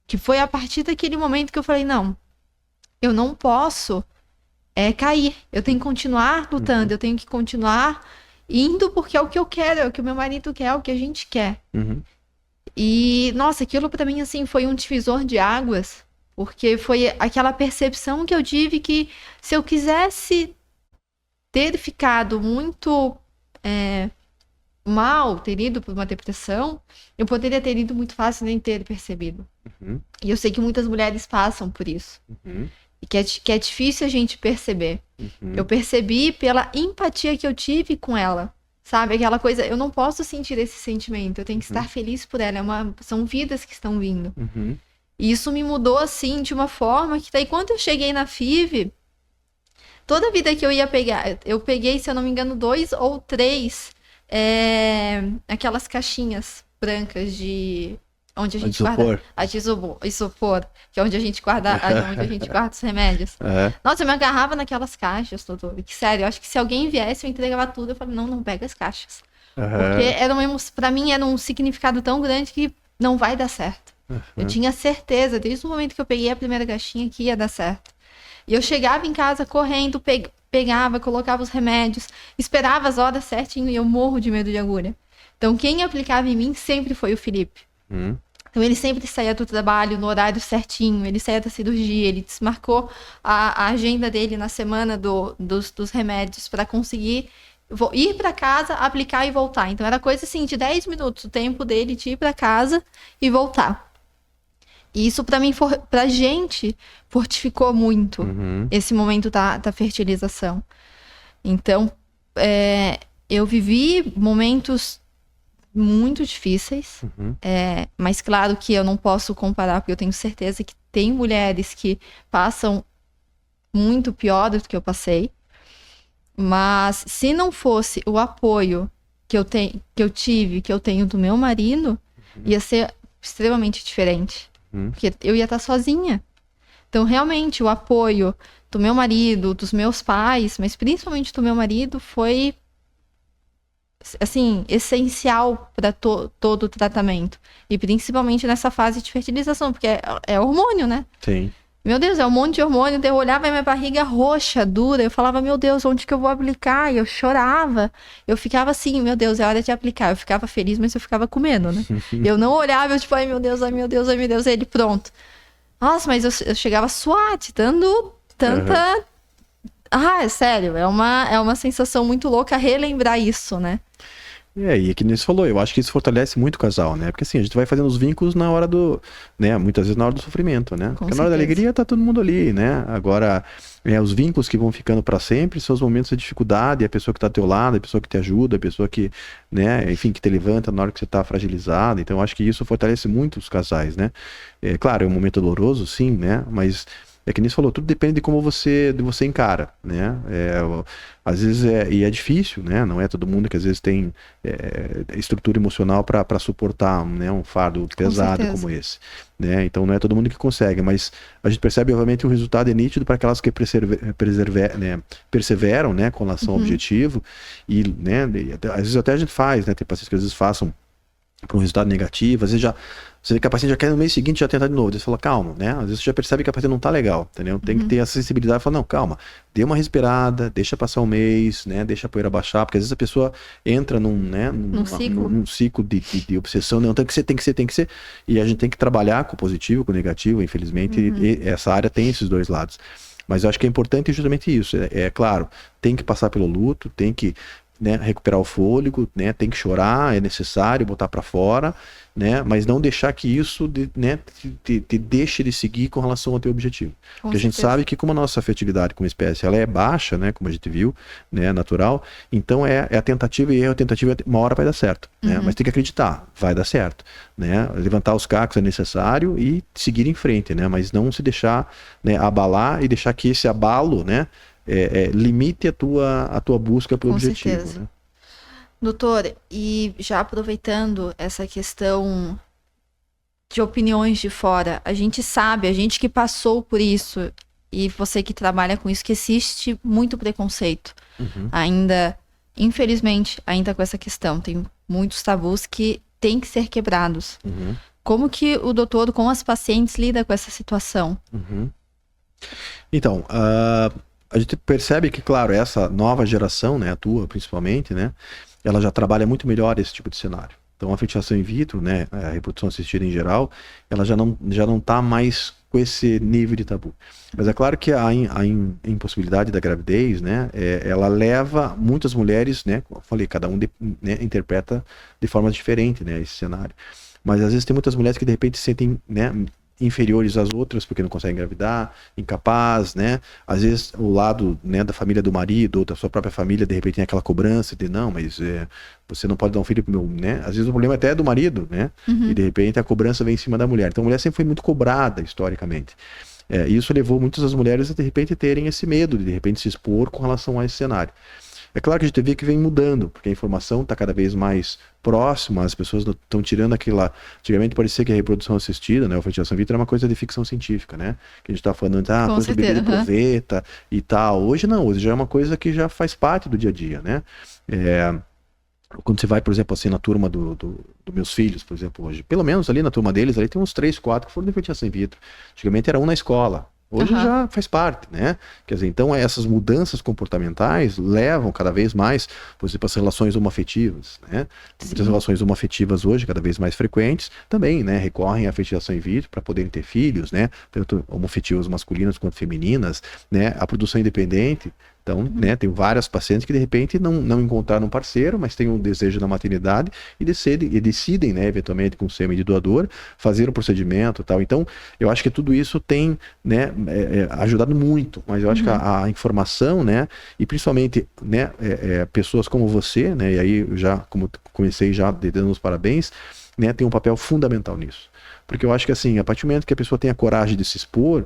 que foi a partir daquele momento que eu falei, não, eu não posso cair, eu tenho que continuar lutando, eu tenho que continuar indo porque é o que eu quero, é o que o meu marido quer, é o que a gente quer. E, nossa, aquilo pra mim, assim, foi um divisor de águas, porque foi aquela percepção que eu tive que se eu quisesse ter ficado muito mal, ter ido por uma depressão, eu poderia ter ido muito fácil nem ter percebido. E eu sei que muitas mulheres passam por isso. E que é difícil a gente perceber. Eu percebi pela empatia que eu tive com ela. Sabe, aquela coisa, eu não posso sentir esse sentimento, eu tenho que estar feliz por ela, são vidas que estão vindo. E isso me mudou, assim, de uma forma que daí quando eu cheguei na FIV, toda vida que eu ia pegar, eu peguei, se eu não me engano, 2 ou 3, aquelas caixinhas brancas de... onde a gente guarda isopor, que é onde a gente guarda os remédios. Nossa, eu me agarrava naquelas caixas, doutor. Que sério, eu acho que se alguém viesse, eu entregava tudo, eu falava, não pega as caixas. Porque pra mim era um significado tão grande que não vai dar certo. Eu tinha certeza, desde o momento que eu peguei a primeira caixinha, que ia dar certo. E eu chegava em casa correndo, pegava, colocava os remédios, esperava as horas certinho e eu morro de medo de agulha. Então quem aplicava em mim sempre foi o Felipe. Então ele sempre saía do trabalho no horário certinho, ele saía da cirurgia, ele desmarcou a agenda dele na semana dos remédios para conseguir ir para casa, aplicar e voltar. Então era coisa assim de 10 minutos o tempo dele de ir para casa e voltar. E isso pra mim, pra gente, fortificou muito esse momento da fertilização. Então, eu vivi momentos muito difíceis, mas claro que eu não posso comparar, porque eu tenho certeza que tem mulheres que passam muito pior do que eu passei, mas se não fosse o apoio que eu tenho do meu marido, ia ser extremamente diferente, porque eu ia estar sozinha. Então realmente o apoio do meu marido, dos meus pais, mas principalmente do meu marido, foi assim, essencial para todo o tratamento. E principalmente nessa fase de fertilização, porque é hormônio, né? Sim. Meu Deus, é um monte de hormônio. Eu olhava a minha barriga roxa, dura. Eu falava, meu Deus, onde que eu vou aplicar? E eu chorava. Eu ficava assim, meu Deus, é hora de aplicar. Eu ficava feliz, mas eu ficava com medo, né? Eu não olhava, eu tipo, ai meu Deus, ai meu Deus, ai meu Deus. Aí ele, pronto. Nossa, mas eu chegava suado, dando tanta... é sério, é uma sensação muito louca relembrar isso, né? E é que nem você falou, eu acho que isso fortalece muito o casal, né? Porque assim, a gente vai fazendo os vínculos na hora do, né? Muitas vezes na hora do sofrimento, né? Porque na hora da alegria tá todo mundo ali, né? Agora, os vínculos que vão ficando para sempre são os momentos de dificuldade, a pessoa que tá ao teu lado, a pessoa que te ajuda, a pessoa que, né? Enfim, que te levanta na hora que você tá fragilizado. Então, eu acho que isso fortalece muito os casais, né? Claro, é um momento doloroso, sim, né? Mas... é que nem você falou, tudo depende de como você encara, né? Às vezes é difícil, né? Não é todo mundo que às vezes tem estrutura emocional para suportar, né, um fardo pesado como esse, né? Então não é todo mundo que consegue, mas a gente percebe, obviamente, o resultado é nítido para aquelas que perseveram, né, com relação ao objetivo e, né, às vezes até a gente faz, né? Tem pacientes que às vezes façam para um resultado negativo, às vezes já Você vê que a paciente já quer no mês seguinte já tentar de novo. Você fala, calma, né? Às vezes você já percebe que a paciente não tá legal, entendeu? Tem que ter essa sensibilidade e falar, não, calma, dê uma respirada, deixa passar um mês, né? Deixa a poeira baixar, porque às vezes a pessoa entra num ciclo de obsessão, não, tem que ser, e a gente tem que trabalhar com o positivo, com o negativo, infelizmente, e essa área tem esses dois lados. Mas eu acho que é importante justamente isso, é claro, tem que passar pelo luto, tem que, né, recuperar o fôlego, né, tem que chorar, é necessário botar para fora, né, mas não deixar que isso te deixe de seguir com relação ao teu objetivo. Porque a gente sabe que como a nossa afetividade como espécie ela é baixa, né, como a gente viu, né, natural, então é a tentativa e erro, a tentativa uma hora vai dar certo, né, mas tem que acreditar, vai dar certo, né, levantar os cacos é necessário e seguir em frente, né, mas não se deixar, né, abalar e deixar que esse abalo, né, limite a tua busca pelo objetivo. Certeza. Né? Doutor, e já aproveitando essa questão de opiniões de fora, a gente sabe, a gente que passou por isso, e você que trabalha com isso, que existe muito preconceito. Ainda, infelizmente, ainda com essa questão. Tem muitos tabus que têm que ser quebrados. Como que o doutor, com as pacientes, lida com essa situação? Então, a gente percebe que, claro, essa nova geração, né, a tua principalmente, né, ela já trabalha muito melhor esse tipo de cenário. Então, a fertilização in vitro, né, a reprodução assistida em geral, ela já não está mais com esse nível de tabu. Mas é claro que a impossibilidade da gravidez, né, ela leva muitas mulheres, né, como eu falei, cada um né, interpreta de forma diferente, né, esse cenário. Mas às vezes tem muitas mulheres que de repente se sentem, né, inferiores às outras porque não conseguem engravidar, incapaz, né? Às vezes o lado, né, da família do marido ou da sua própria família de repente tem aquela cobrança de não, mas você não pode dar um filho pro meu, né? Às vezes o problema até é do marido, né? E de repente a cobrança vem em cima da mulher. Então a mulher sempre foi muito cobrada historicamente. Isso levou muitas das mulheres a de repente terem esse medo de repente se expor com relação a esse cenário. É claro que a gente vê que vem mudando, porque a informação está cada vez mais próxima, as pessoas estão tirando aquilo lá. Antigamente parecia que a reprodução assistida, né, a fertilização in vitro era uma coisa de ficção científica, né? Que a gente estava falando, coisa de bebê de proveta e tal. Hoje não, hoje já é uma coisa que já faz parte do dia a dia, né? Quando você vai, por exemplo, assim, na turma dos meus filhos, por exemplo, hoje, pelo menos ali na turma deles, ali tem uns 3, 4 que foram de fertilização in vitro. Antigamente era um na escola. Hoje já faz parte, né? Quer dizer, então essas mudanças comportamentais levam cada vez mais, por exemplo, as relações homoafetivas, né? Muitas relações homoafetivas hoje, cada vez mais frequentes, também, né? Recorrem à fertilização in vitro para poderem ter filhos, né? Tanto homoafetivas masculinas quanto femininas, né? A produção independente. Então, né, tem várias pacientes que de repente não encontraram um parceiro, mas têm um desejo da maternidade e decidem, né, eventualmente com sêmen de doador, fazer um procedimento e tal. Então, eu acho que tudo isso tem, né, ajudado muito, mas eu acho que a informação, né, e principalmente, né, pessoas como você, né, e aí eu já, como comecei já dando os parabéns, né, tem um papel fundamental nisso. Porque eu acho que assim, a partir do momento que a pessoa tem a coragem de se expor,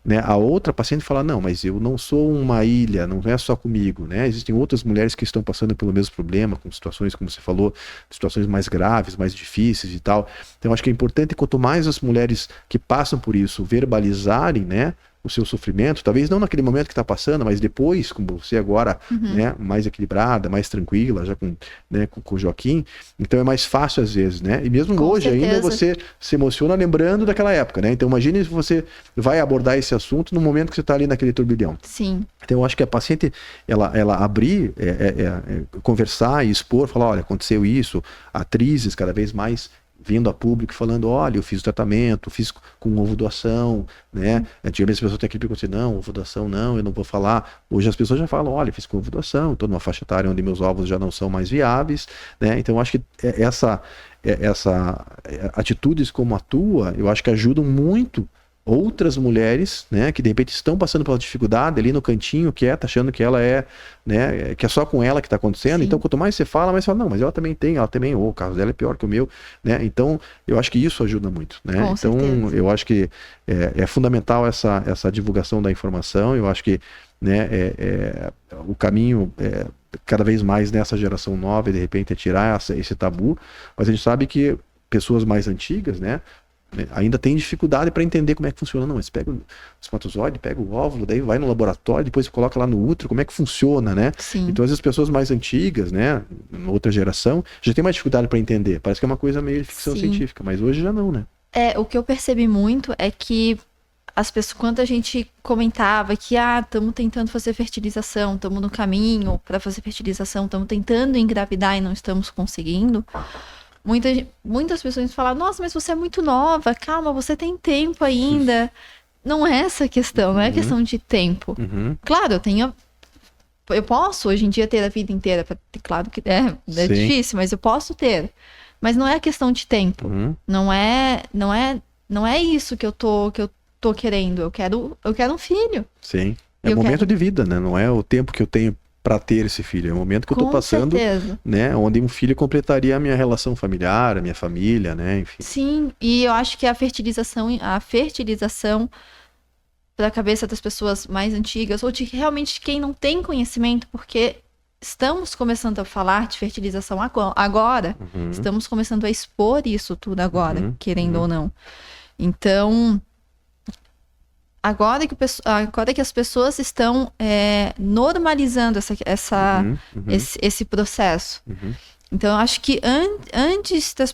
né, a outra paciente fala, não, mas eu não sou uma ilha, não é só comigo, né? Existem outras mulheres que estão passando pelo mesmo problema, com situações, como você falou, situações mais graves, mais difíceis e tal. Então, acho que é importante, quanto mais as mulheres que passam por isso verbalizarem, né, o seu sofrimento, talvez não naquele momento que está passando, mas depois, como você agora, né, mais equilibrada, mais tranquila, já com, né, com o Joaquim, então é mais fácil às vezes, né? E mesmo hoje ainda você se emociona lembrando daquela época, né? Então imagine se você vai abordar esse assunto no momento que você está ali naquele turbilhão. Sim. Então eu acho que a paciente, ela abrir, conversar e expor, falar, olha, aconteceu isso, atrizes cada vez mais vindo a público falando, olha, eu fiz o tratamento, fiz com ovo doação, né? Antigamente as pessoas têm aquele preconceito, não, ovo doação não, eu não vou falar. Hoje as pessoas já falam, olha, fiz com ovo doação, estou numa faixa etária onde meus ovos já não são mais viáveis, né? Então eu acho que essa atitudes como a tua, eu acho que ajudam muito outras mulheres, né, que de repente estão passando pela dificuldade ali no cantinho, quieta, achando que ela né, que é só com ela que está acontecendo. Sim. Então, quanto mais você fala, mais você fala, não, mas ela também, o caso dela é pior que o meu, né? Então, eu acho que isso ajuda muito, né? Com então, certeza. Eu acho que é fundamental essa divulgação da informação. Eu acho que, né, o caminho cada vez mais nessa geração nova, de repente, é tirar esse tabu, mas a gente sabe que pessoas mais antigas, né, ainda tem dificuldade para entender como é que funciona. Não, mas pega o espermatozoide, pega o óvulo, daí vai no laboratório, depois coloca lá no útero, como é que funciona, né? Sim. Então, as pessoas mais antigas, né, outra geração, já tem mais dificuldade para entender. Parece que é uma coisa meio de ficção científica, mas hoje já não, né? O que eu percebi muito é que as pessoas, quando a gente comentava que estamos tentando fazer fertilização, estamos no caminho para fazer fertilização, estamos tentando engravidar e não estamos conseguindo, muitas pessoas falavam, nossa, mas você é muito nova, calma, você tem tempo ainda. Não é essa a questão, não é questão de tempo. Claro, eu posso hoje em dia ter a vida inteira, claro que é difícil, mas eu posso ter. Mas não é questão de tempo. Não é isso que eu tô querendo. Eu quero um filho. Sim. É o momento de vida, né? Não é o tempo que eu tenho para ter esse filho. É o momento que eu tô passando, certeza. Né? Onde um filho completaria a minha relação familiar, a minha família, né? Enfim. Sim, e eu acho que a fertilização para a cabeça das pessoas mais antigas, ou de realmente quem não tem conhecimento, porque estamos começando a falar de fertilização agora, estamos começando a expor isso tudo agora, querendo ou não. Então, agora que as pessoas estão normalizando esse processo. Então, eu acho que antes das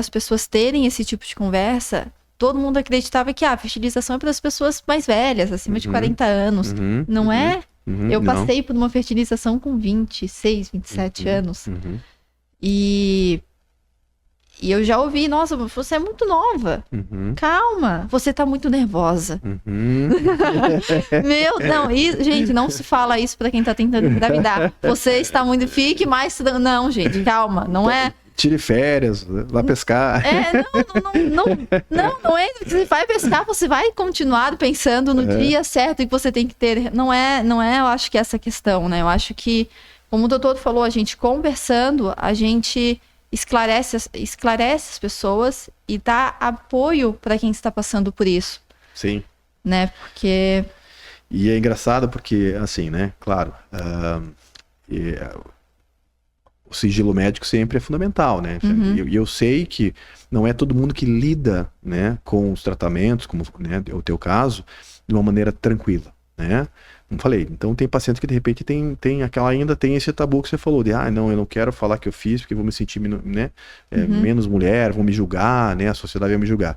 pessoas terem esse tipo de conversa, todo mundo acreditava que a fertilização é para as pessoas mais velhas, acima de 40 anos. Não é? Eu passei por uma fertilização com 26, 27 anos. E eu já ouvi, nossa, você é muito nova. Calma, você tá muito nervosa. Gente, não se fala isso para quem tá tentando engravidar. Você está muito... Fique mais... Não, gente, calma, não é... Tire férias, vá pescar. Não é. Você vai pescar, você vai continuar pensando no dia certo que você tem que ter. Não é, eu acho que essa questão, né? Eu acho que, como o doutor falou, a gente conversando, a gente esclarece as pessoas e dá apoio para quem está passando por isso. Sim. Né? Porque... E é engraçado porque, assim, né? Claro... o sigilo médico sempre é fundamental, né? E eu sei que não é todo mundo que lida, né, com os tratamentos, como, né, é o teu caso, de uma maneira tranquila, né? Como falei, então tem pacientes que de repente ainda tem esse tabu que você falou, de não, eu não quero falar que eu fiz, porque vou me sentir, né, menos mulher, vão me julgar, né, a sociedade vai me julgar.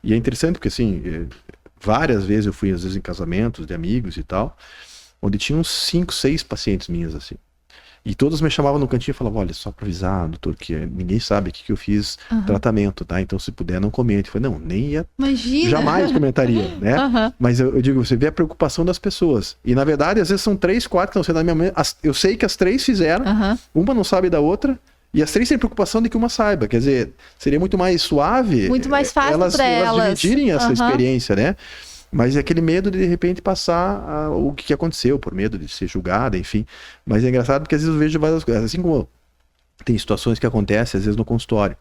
E é interessante porque, assim, várias vezes eu fui, às vezes, em casamentos de amigos e tal, onde tinham 5, 6 pacientes minhas, assim. E todas me chamavam no cantinho e falavam, olha, só pra avisar, doutor, que ninguém sabe que eu fiz tratamento, tá? Então, se puder, não comente. Eu falei, não, nem ia... Imagina! Jamais comentaria, né? Mas eu digo, você vê a preocupação das pessoas. E, na verdade, às vezes são 3, 4 que estão sendo na minha mãe. Eu sei que as 3 fizeram, uma não sabe da outra, e as 3 têm preocupação de que uma saiba. Quer dizer, seria muito mais suave... Muito mais fácil para elas dividirem essa experiência, né? Mas é aquele medo de repente passar o que aconteceu, por medo de ser julgada, enfim. Mas é engraçado porque às vezes eu vejo várias coisas, assim como tem situações que acontecem às vezes no consultório.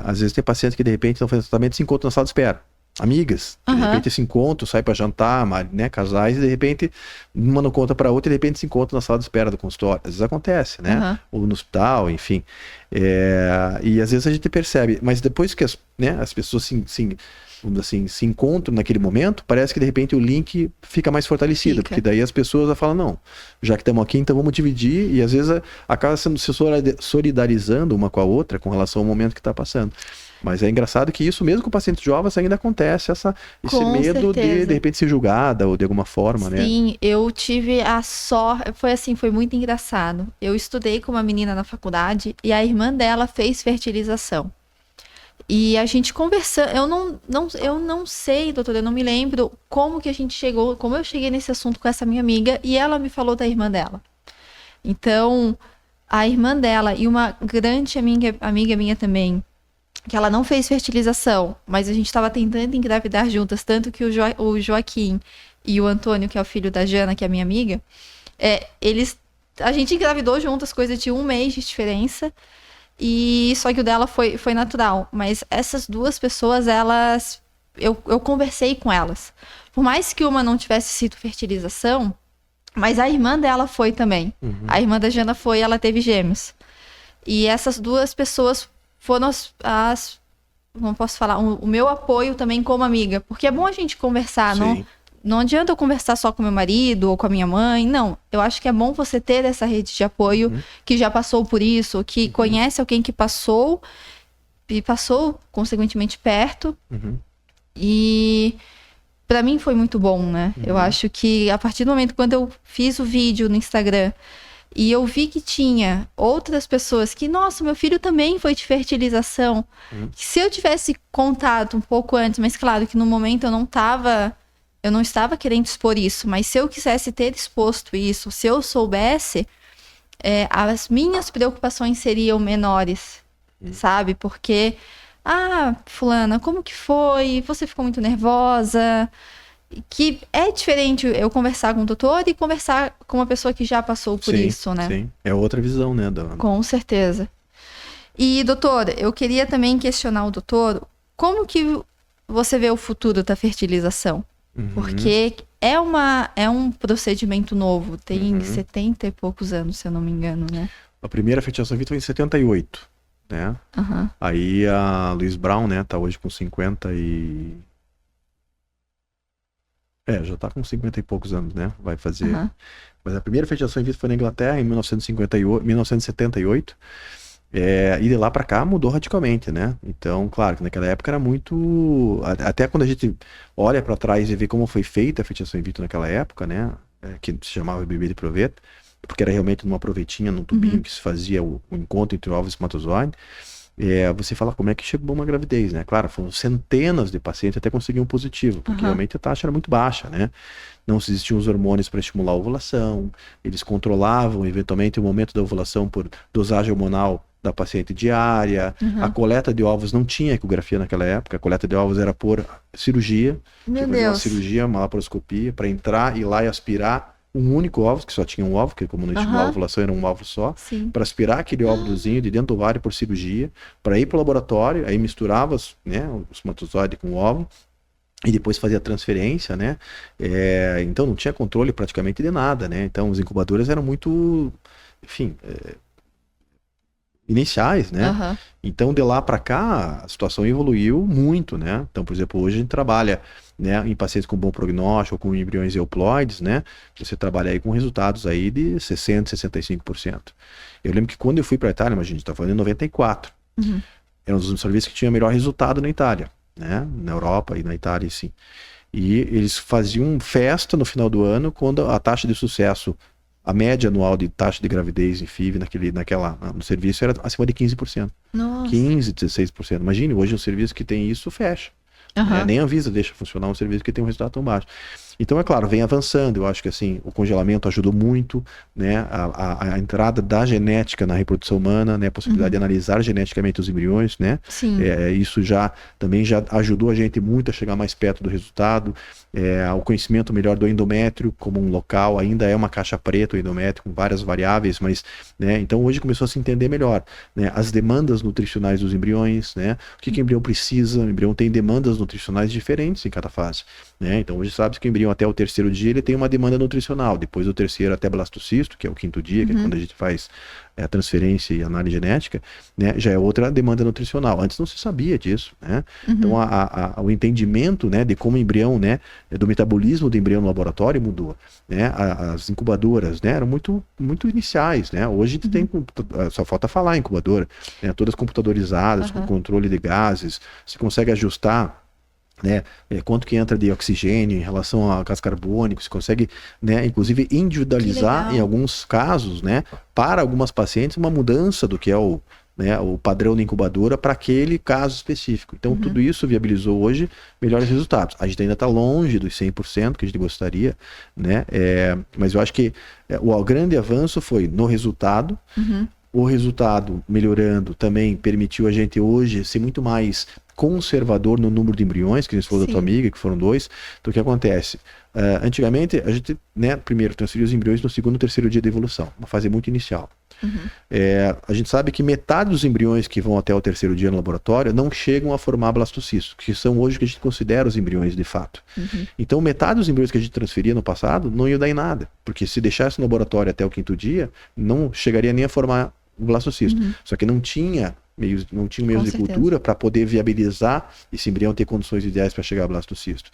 Às vezes tem pacientes que de repente estão fazendo tratamento e se encontram na sala de espera. Amigas, de repente se encontram, saem para jantar, né, casais, e de repente uma não conta para outra e de repente se encontram na sala de espera do consultório. Às vezes acontece, né? Ou no hospital, enfim. E às vezes a gente percebe, mas depois que as pessoas vamos assim, se encontram naquele momento, parece que de repente o link fica mais fortalecido, porque daí as pessoas falam, não, já que estamos aqui, então vamos dividir, e às vezes acaba se solidarizando uma com a outra com relação ao momento que está passando. Mas é engraçado que isso, mesmo com pacientes jovens, ainda acontece esse medo de repente ser julgada ou de alguma forma, né? Sim, eu tive a sorte, foi muito engraçado. Eu estudei com uma menina na faculdade e a irmã dela fez fertilização. E a gente conversando, eu não sei, doutora, eu não me lembro como eu cheguei nesse assunto com essa minha amiga e ela me falou da irmã dela. Então, a irmã dela e uma grande amiga minha também, que ela não fez fertilização, mas a gente estava tentando engravidar juntas, tanto que o Joaquim e o Antônio, que é o filho da Jana, que é minha amiga, a gente engravidou juntas, coisa de 1 mês de diferença. E só que o dela foi natural. Mas essas 2 pessoas, eu conversei com elas. Por mais que uma não tivesse sido fertilização, mas a irmã dela foi também. A irmã da Jana ela teve gêmeos. E essas 2 pessoas foram como posso falar, o meu apoio também como amiga. Porque é bom a gente conversar, não adianta eu conversar só com meu marido ou com a minha mãe, não. Eu acho que é bom você ter essa rede de apoio que já passou por isso, que conhece alguém que passou passou, consequentemente, perto. Uhum. E pra mim foi muito bom, né? Eu acho que a partir do momento quando eu fiz o vídeo no Instagram e eu vi que tinha outras pessoas que, nossa, meu filho também foi de fertilização. Se eu tivesse contado um pouco antes, mas claro que no momento eu não estava querendo expor isso, mas se eu quisesse ter exposto isso, se eu soubesse, as minhas preocupações seriam menores, sabe? Porque, fulana, como que foi? Você ficou muito nervosa? Que é diferente eu conversar com o doutor e conversar com uma pessoa que já passou por isso, né? Sim, é outra visão, né? Com certeza. E, doutor, eu queria também questionar o doutor, como que você vê o futuro da fertilização? Porque é um procedimento novo, tem 70 e poucos anos, se eu não me engano, né? A primeira fertilização in vitro foi em 78, né? Aí a Louise Brown, né, tá hoje com 50 e... já tá com 50 e poucos anos, né? Vai fazer... Mas a primeira fertilização in vitro foi na Inglaterra em 1978. E de lá para cá mudou radicalmente, né? Então, claro que naquela época era muito... Até quando a gente olha para trás e vê como foi feita a fertilização in vitro naquela época, né? Que se chamava bebê de proveta, porque era realmente numa provetinha, num tubinho que se fazia o encontro entre ovos e espermatozoide. Você fala como é que chegou uma gravidez, né? Claro, foram centenas de pacientes até conseguir um positivo, porque realmente a taxa era muito baixa, né? Não existiam os hormônios para estimular a ovulação, eles controlavam eventualmente o momento da ovulação por dosagem hormonal da paciente diária, a coleta de ovos não tinha ecografia naquela época, a coleta de ovos era por cirurgia, uma cirurgia, uma laparoscopia, para entrar e lá e aspirar um único óvulo, que só tinha um óvulo, que como não estimulava a ovulação era um óvulo só, para aspirar aquele óvulozinho de dentro do ovário por cirurgia, para ir para o laboratório, aí misturava o espermatozoide com o óvulo, e depois fazia a transferência, né? Então não tinha controle praticamente de nada, né? Então os incubadores eram muito, enfim, iniciais, né? Então de lá para cá a situação evoluiu muito, né? Então, por exemplo, hoje a gente trabalha, né, em pacientes com bom prognóstico, com embriões euploides, né? Você trabalha aí com resultados aí de 60%, 65%. Eu lembro que quando eu fui para a Itália, mas a gente está falando em 94, era um dos serviços que tinha melhor resultado na Itália, né? Na Europa e na Itália, sim. E eles faziam festa no final do ano quando a taxa de sucesso, a média anual de taxa de gravidez em FIV no serviço era acima de 15%. Nossa. 15%, 16%. Imagine, hoje um serviço que tem isso fecha. Nem a Anvisa deixa funcionar um serviço que tem um resultado tão baixo. Então, é claro, vem avançando. Eu acho que assim, o congelamento ajudou muito, né? A entrada da genética na reprodução humana, né? A possibilidade de analisar geneticamente os embriões, né? Isso também já ajudou a gente muito a chegar mais perto do resultado. O conhecimento melhor do endométrio como um local, ainda é uma caixa preta o endométrio com várias variáveis, mas, né? Então hoje começou a se entender melhor, né? As demandas nutricionais dos embriões, né? O que o embrião precisa. O embrião tem demandas nutricionais diferentes em cada fase, né? Então hoje sabe que o embrião até o terceiro dia ele tem uma demanda nutricional, depois do terceiro até blastocisto, que é o quinto dia, que é quando a gente faz a transferência e análise genética, né, já é outra demanda nutricional. Antes não se sabia disso, né? Então o entendimento, né, de como o embrião, né, do metabolismo do embrião no laboratório mudou, né? As incubadoras, né, eram muito iniciais, né? Hoje a gente tem, só falta falar em incubadora, né, todas computadorizadas, com controle de gases, se consegue ajustar, né, quanto que entra de oxigênio em relação a gás carbônico, se consegue, né, inclusive individualizar em alguns casos, né, para algumas pacientes uma mudança do que é o padrão da incubadora para aquele caso específico. Então tudo isso viabilizou hoje melhores resultados. A gente ainda está longe dos 100% que a gente gostaria, né, mas eu acho que o grande avanço foi no resultado. O resultado melhorando também permitiu a gente hoje ser muito mais conservador no número de embriões, que a gente falou da tua amiga, que foram 2. Então o que acontece? Antigamente a gente, né, primeiro transferia os embriões no segundo e terceiro dia de evolução, uma fase muito inicial. A gente sabe que metade dos embriões que vão até o terceiro dia no laboratório não chegam a formar blastocisto, que são hoje o que a gente considera os embriões de fato. Então metade dos embriões que a gente transferia no passado não ia dar em nada, porque se deixasse no laboratório até o quinto dia, não chegaria nem a formar um blastocisto. Só que não tinha meios de cultura para poder viabilizar esse embrião ter condições ideais para chegar a blastocisto.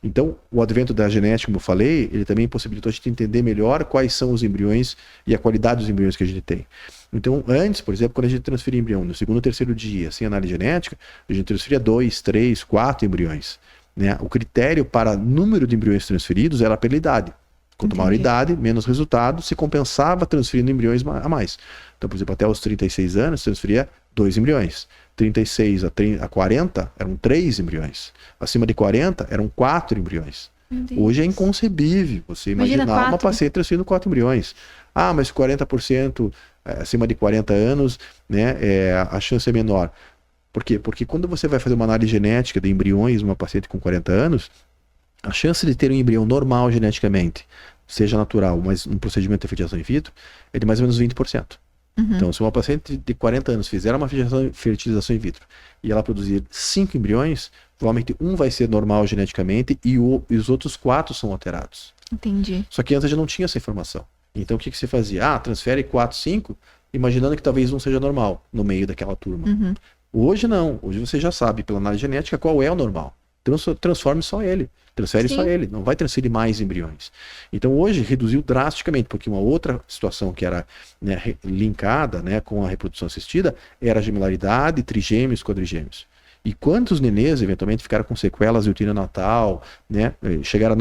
Então, o advento da genética, como eu falei, ele também possibilitou a gente entender melhor quais são os embriões e a qualidade dos embriões que a gente tem. Então, antes, por exemplo, quando a gente transferia embrião no segundo ou terceiro dia, sem análise genética, a gente transferia 2, 3, 4 embriões. Né? O critério para número de embriões transferidos era pela idade. Quanto maior a idade, menos resultado, se compensava transferindo embriões a mais. Então, por exemplo, até os 36 anos, transferia 2 embriões. 36 a 40 eram 3 embriões. Acima de 40 eram 4 embriões. Hoje é inconcebível você imaginar uma paciente transferindo 4 embriões. Ah, mas 40% acima de 40 anos, né, a chance é menor. Por quê? Porque quando você vai fazer uma análise genética de embriões numa paciente com 40 anos, a chance de ter um embrião normal geneticamente, seja natural, mas um procedimento de fertilização in vitro, é de mais ou menos 20%. Então, se uma paciente de 40 anos fizer uma fertilização in vitro e ela produzir 5 embriões, provavelmente um vai ser normal geneticamente e os outros 4 são alterados. Entendi. Só que antes a gente não tinha essa informação. Então, o que você fazia? Transfere 4, 5, imaginando que talvez um seja normal no meio daquela turma. Hoje não. Hoje você já sabe, pela análise genética, qual é o normal. Transforme só ele. Transfere só ele. Não vai transferir mais embriões. Então hoje reduziu drasticamente, porque uma outra situação que era, né, linkada, né, com a reprodução assistida era a gemelaridade, trigêmeos, quadrigêmeos. E quantos nenês eventualmente ficaram com sequelas de uterino natal, né, chegaram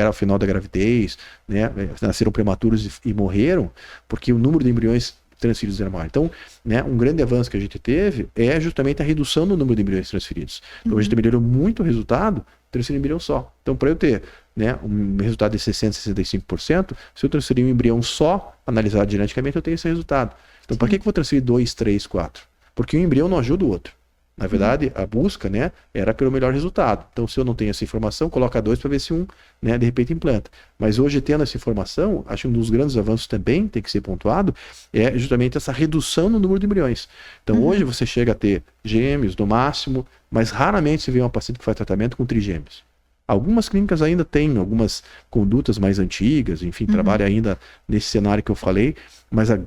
ao final da gravidez, né, nasceram prematuros e morreram, porque o número de embriões transferidos era maior. Então, né, um grande avanço que a gente teve é justamente a redução do número de embriões transferidos. Então, a gente melhorou muito o resultado transferindo um embrião só. Então, para eu ter, né, um resultado de 60%, 65%, se eu transferir um embrião só, analisado geneticamente, eu tenho esse resultado. Então, para que eu vou transferir 2, 3, 4? Porque um embrião não ajuda o outro. Na verdade, a busca, né, era pelo melhor resultado. Então, se eu não tenho essa informação, coloca 2 para ver se um, né, de repente implanta. Mas hoje, tendo essa informação, acho que um dos grandes avanços também tem que ser pontuado, é justamente essa redução no número de embriões. Então, hoje você chega a ter gêmeos no máximo, mas raramente se vê uma paciente que faz tratamento com trigêmeos. Algumas clínicas ainda têm algumas condutas mais antigas, enfim, trabalham ainda nesse cenário que eu falei, mas a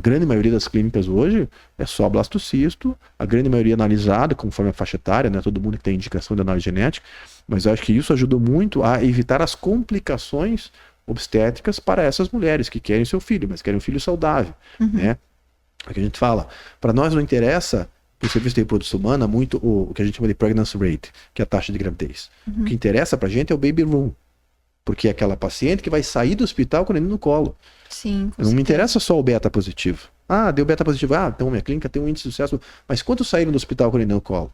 grande maioria das clínicas hoje é só blastocisto, a grande maioria analisada conforme a faixa etária, né? Todo mundo que tem indicação de análise genética, mas eu acho que isso ajudou muito a evitar as complicações obstétricas para essas mulheres que querem seu filho, mas querem um filho saudável, né? É o que a gente fala. Para nós não interessa, no serviço de reprodução humana, muito o que a gente chama de pregnancy rate, que é a taxa de gravidez. O que interessa pra gente é o baby room, porque é aquela paciente que vai sair do hospital com o neném no colo. Sim, não me interessa só o beta positivo. Deu beta positivo. Então minha clínica tem um índice de sucesso. Mas quantos saíram do hospital com o neném no colo?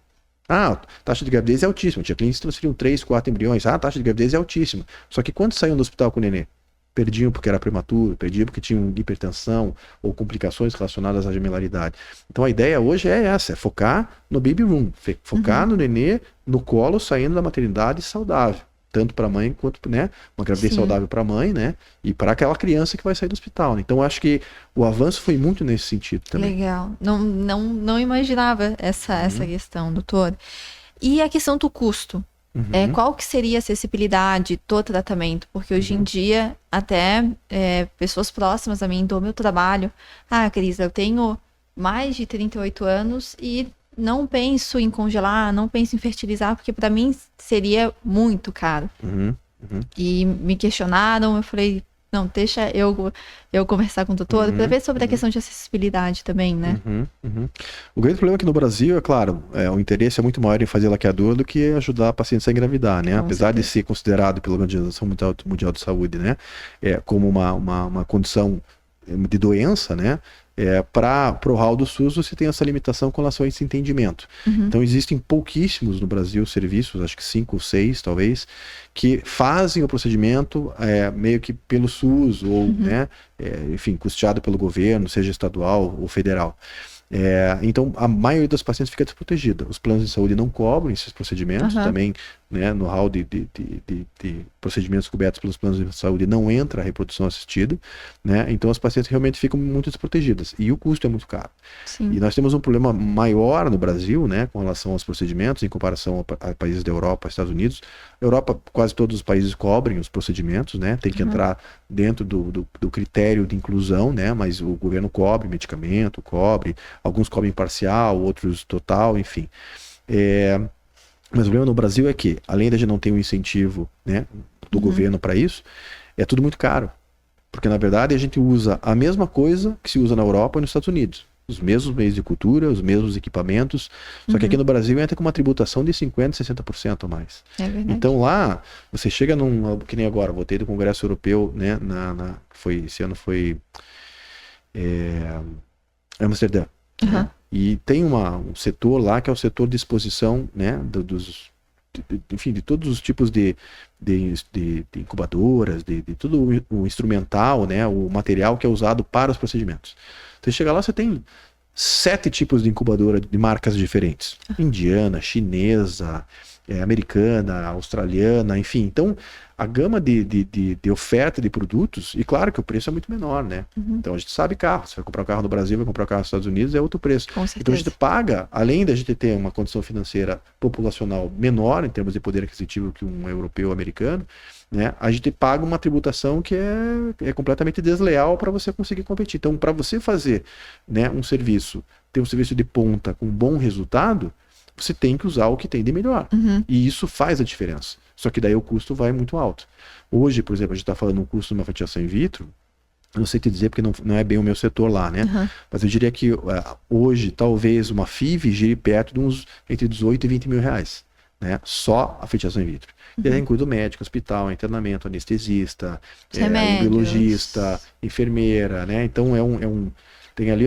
Taxa de gravidez é altíssima. Tinha clínicas que transferiam 3, 4 embriões. Taxa de gravidez é altíssima. Só que quantos saíram do hospital com o neném? Perdiam porque era prematuro, perdiam porque tinham hipertensão ou complicações relacionadas à gemelaridade. Então a ideia hoje é essa, é focar no baby room, focar no nenê no colo saindo da maternidade saudável. Tanto para a mãe quanto, né, uma gravidez saudável para a mãe, né, e para aquela criança que vai sair do hospital. Né? Então, eu acho que o avanço foi muito nesse sentido também. Legal. Não imaginava essa questão, doutor. E a questão do custo? Qual que seria a acessibilidade do tratamento? Porque hoje em dia, até pessoas próximas a mim do meu trabalho, Cris, eu tenho mais de 38 anos e não penso em congelar, não penso em fertilizar, porque para mim seria muito caro. E me questionaram, eu falei, não, deixa eu conversar com o doutor para ver sobre a questão de acessibilidade também, né? O grande problema aqui no Brasil, é claro, o interesse é muito maior em fazer laqueador do que ajudar a paciente a engravidar, né? Apesar de ser considerado pela Organização Mundial de Saúde, né, como uma condição de doença, né? Para o hall do SUS você tem essa limitação com relação a esse entendimento. Então existem pouquíssimos no Brasil serviços, acho que 5 ou 6 talvez, que fazem o procedimento meio que pelo SUS ou, né, enfim, custeado pelo governo, seja estadual ou federal. Então a maioria das pacientes fica desprotegida. Os planos de saúde não cobrem esses procedimentos, também, né, no hall de procedimentos cobertos pelos planos de saúde não entra a reprodução assistida, né? Então as pacientes realmente ficam muito desprotegidas e o custo é muito caro. E nós temos um problema maior no Brasil, né, com relação aos procedimentos em comparação a países da Europa, Estados Unidos. Europa, quase todos os países cobrem os procedimentos, né? Tem que entrar dentro do critério de inclusão, né? Mas o governo cobre medicamento, alguns cobrem parcial, outros total, enfim. Mas o problema no Brasil é que, além de a gente não ter um incentivo, né, do governo para isso, é tudo muito caro. Porque, na verdade, a gente usa a mesma coisa que se usa na Europa e nos Estados Unidos. Os mesmos meios de cultura, os mesmos equipamentos. Só que aqui no Brasil entra com uma tributação de 50%, 60% a mais. É verdade. Então lá, você chega que nem agora, voltei do Congresso Europeu, né, esse ano foi Amsterdã. Né? E tem um setor lá que é o setor de exposição, né, enfim, de todos os tipos de incubadoras, de todo o instrumental, né, o material que é usado para os procedimentos. Você chega lá, você tem 7 tipos de incubadora de marcas diferentes. Indiana, chinesa, americana, australiana, enfim. Então, a gama de oferta de produtos, e claro que o preço é muito menor, né? Então, a gente sabe carro. Você vai comprar um carro no Brasil, vai comprar um carro nos Estados Unidos, é outro preço. Com certeza. Então, a gente paga, além da gente ter uma condição financeira populacional menor, em termos de poder aquisitivo que um europeu ou americano, né? A gente paga uma tributação que é completamente desleal para você conseguir competir. Então, para você fazer, né, ter um serviço de ponta com bom resultado, você tem que usar o que tem de melhor. E isso faz a diferença. Só que daí o custo vai muito alto. Hoje, por exemplo, a gente está falando um custo de uma fertilização in vitro, eu não sei te dizer porque não é bem o meu setor lá, né? Mas eu diria que hoje, talvez uma FIV gire perto de entre 18 e 20 mil reais. Né? Só a fertilização in vitro. E aí inclui o médico, hospital, internamento, anestesista, biologista, enfermeira, né? Então tem ali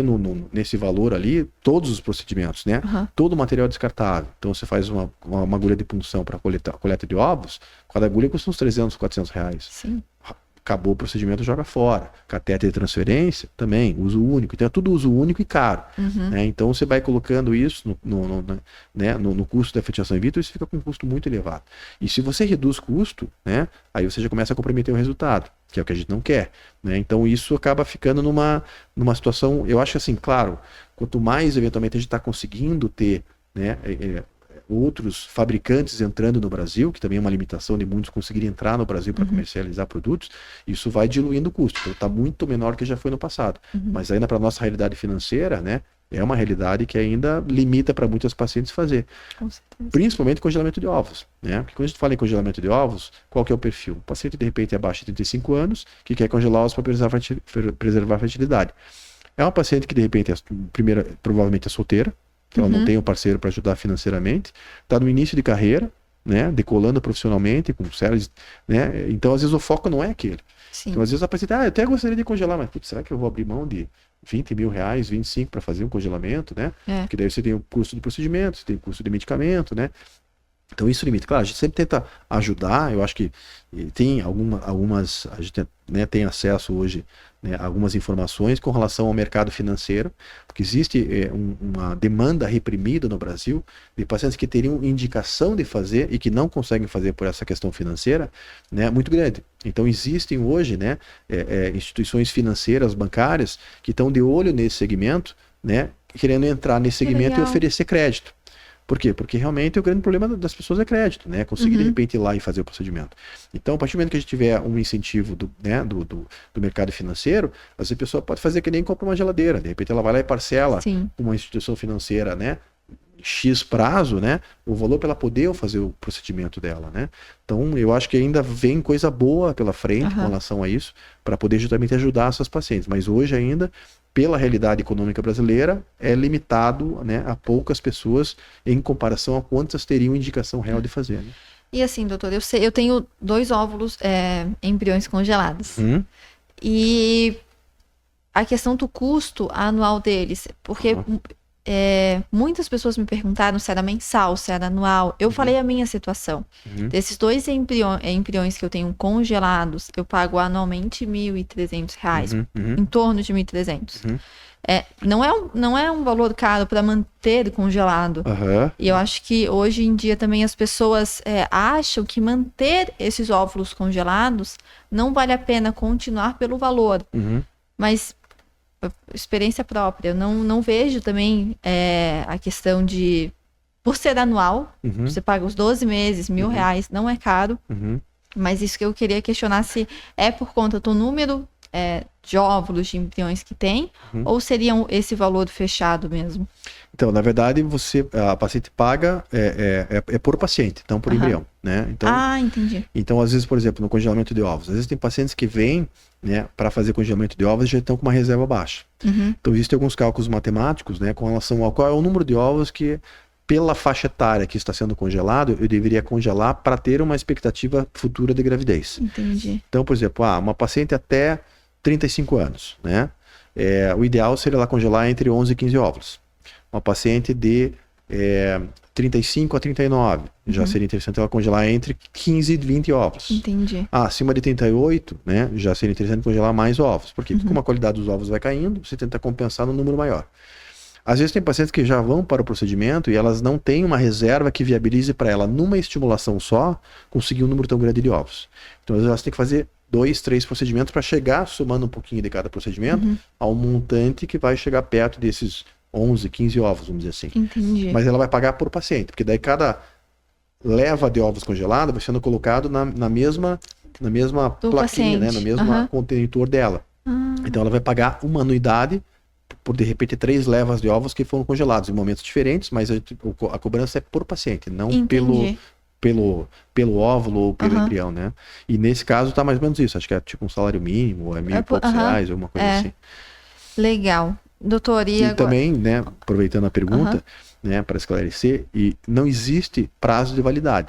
nesse valor ali todos os procedimentos, né? Todo o material descartável. Então você faz uma agulha de punção para coleta de ovos, cada agulha custa uns 300, 400 reais. Sim. Acabou o procedimento, joga fora. Catéter de transferência, também, uso único. Então é tudo uso único e caro. Né? Então você vai colocando isso no custo da fertilização in vitro, isso fica com um custo muito elevado. E se você reduz custo, né, aí você já começa a comprometer o resultado, que é o que a gente não quer. Né? Então isso acaba ficando numa situação, eu acho assim, claro, quanto mais eventualmente a gente está conseguindo ter, né, outros fabricantes entrando no Brasil, que também é uma limitação de muitos conseguirem entrar no Brasil para comercializar produtos, isso vai diluindo o custo. Então está muito menor que já foi no passado. Mas ainda para a nossa realidade financeira, né, é uma realidade que ainda limita para muitos pacientes fazer. Com certeza. Principalmente congelamento de ovos. Né? Porque quando a gente fala em congelamento de ovos, qual que é o perfil? O paciente, de repente, é abaixo de 35 anos, que quer congelar ovos para preservar a fertilidade. É uma paciente que, de repente, provavelmente é solteira, que ela não tem um parceiro para ajudar financeiramente, está no início de carreira, né, decolando profissionalmente, com séries, né, então às vezes o foco não é aquele. Sim. Então às vezes a paciente, eu até gostaria de congelar, mas putz, será que eu vou abrir mão de 20 mil reais, 25 para fazer um congelamento, né? Porque daí você tem o custo do procedimento, você tem o custo de medicamento, né? Então isso limita. Claro, a gente sempre tenta ajudar, eu acho que tem algumas, a gente, né, tem acesso hoje, né, a algumas informações com relação ao mercado financeiro, porque existe uma demanda reprimida no Brasil de pacientes que teriam indicação de fazer e que não conseguem fazer por essa questão financeira, né, muito grande. Então existem hoje, né, instituições financeiras, bancárias, que estão de olho nesse segmento, né, querendo entrar nesse segmento e oferecer crédito. Por quê? Porque realmente o grande problema das pessoas é crédito, né? Conseguir de repente ir lá e fazer o procedimento. Então, a partir do momento que a gente tiver um incentivo do mercado financeiro, às vezes a pessoa pode fazer que nem compra uma geladeira. De repente ela vai lá e parcela uma instituição financeira, né? X prazo, né? O valor para ela poder fazer o procedimento dela, né? Então, eu acho que ainda vem coisa boa pela frente com relação a isso, para poder justamente ajudar essas pacientes. Mas hoje ainda, pela realidade econômica brasileira, é limitado, né, a poucas pessoas em comparação a quantas teriam indicação real de fazer. Né? E assim, doutor, eu tenho 2 óvulos embriões congelados. E a questão do custo anual deles, porque muitas pessoas me perguntaram se era mensal, se era anual. Eu falei a minha situação. Desses 2 embriões que eu tenho congelados, eu pago anualmente R$ 1.300, em torno de 1.300. Não é um valor caro para manter congelado. E eu acho que hoje em dia também as pessoas acham que manter esses óvulos congelados não vale a pena continuar pelo valor. Mas experiência própria, eu não vejo também a questão de, por ser anual, você paga os 12 meses, R$1.000, não é caro, mas isso que eu queria questionar se é por conta do número de óvulos, de embriões que tem? Ou seria esse valor fechado mesmo? Então, na verdade, a paciente paga por paciente, não por embrião, né? Então, entendi. Então, às vezes, por exemplo, no congelamento de ovos, às vezes tem pacientes que vêm, né, para fazer congelamento de ovos e já estão com uma reserva baixa. Então, existem alguns cálculos matemáticos, né, com relação ao qual é o número de ovos que, pela faixa etária que está sendo congelado, eu deveria congelar para ter uma expectativa futura de gravidez. Entendi. Então, por exemplo, uma paciente até 35 anos, né? O ideal seria ela congelar entre 11 e 15 óvulos. Uma paciente de 35 a 39, já seria interessante ela congelar entre 15 e 20 ovos. Entendi. Acima de 38, né, já seria interessante congelar mais ovos. Porque como a qualidade dos ovos vai caindo, você tenta compensar no número maior. Às vezes tem pacientes que já vão para o procedimento e elas não têm uma reserva que viabilize para ela, numa estimulação só, conseguir um número tão grande de ovos. Então, às vezes elas têm que fazer 2, 3 procedimentos para chegar, somando um pouquinho de cada procedimento, a um montante que vai chegar perto desses 11, 15 ovos, vamos dizer assim. Entendi. Mas ela vai pagar por paciente, porque daí cada leva de ovos congelado vai sendo colocado na mesma plaquinha, né, no mesmo contentor dela. Então ela vai pagar uma anuidade por, de repente, 3 levas de ovos que foram congelados em momentos diferentes, mas a cobrança é por paciente, não pelo óvulo ou pelo embrião, né? E nesse caso tá mais ou menos isso, acho que é tipo um salário mínimo, é R$1.000 e poucos, alguma coisa assim. Legal. Doutor, e agora? Também, né, aproveitando a pergunta, né, para esclarecer, e não existe prazo de validade.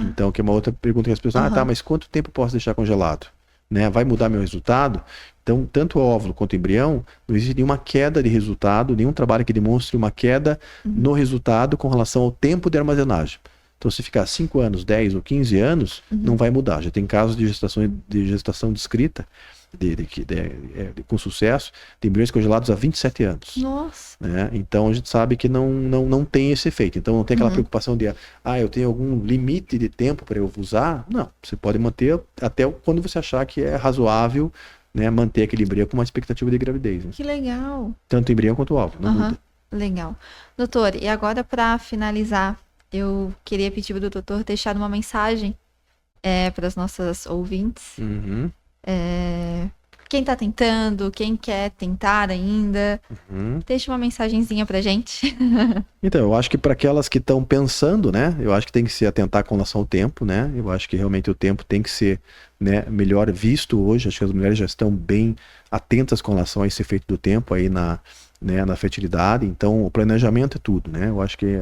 Então, que é uma outra pergunta que as pessoas, mas quanto tempo posso deixar congelado? Né, vai mudar meu resultado? Então, tanto o óvulo quanto o embrião, não existe nenhuma queda de resultado, nenhum trabalho que demonstre uma queda no resultado com relação ao tempo de armazenagem. Então, se ficar 5 anos, 10 ou 15 anos, não vai mudar. Já tem casos de gestação descrita, com sucesso, de embriões congelados há 27 anos. Nossa! Né? Então, a gente sabe que não tem esse efeito. Então, não tem aquela preocupação de, eu tenho algum limite de tempo para eu usar. Não, você pode manter até quando você achar que é razoável, né, manter aquele embrião com uma expectativa de gravidez. Né? Que legal! Tanto o embrião quanto o óvulo, não muda. Legal. Doutor, e agora para finalizar, eu queria pedir para o doutor deixar uma mensagem para as nossas ouvintes. Quem está tentando, quem quer tentar ainda, deixa uma mensagenzinha pra gente. Então, eu acho que para aquelas que estão pensando, né, eu acho que tem que se atentar com relação ao tempo, né, eu acho que realmente o tempo tem que ser, né, melhor visto hoje, acho que as mulheres já estão bem atentas com relação a esse efeito do tempo aí na fertilidade, então o planejamento é tudo, né, eu acho que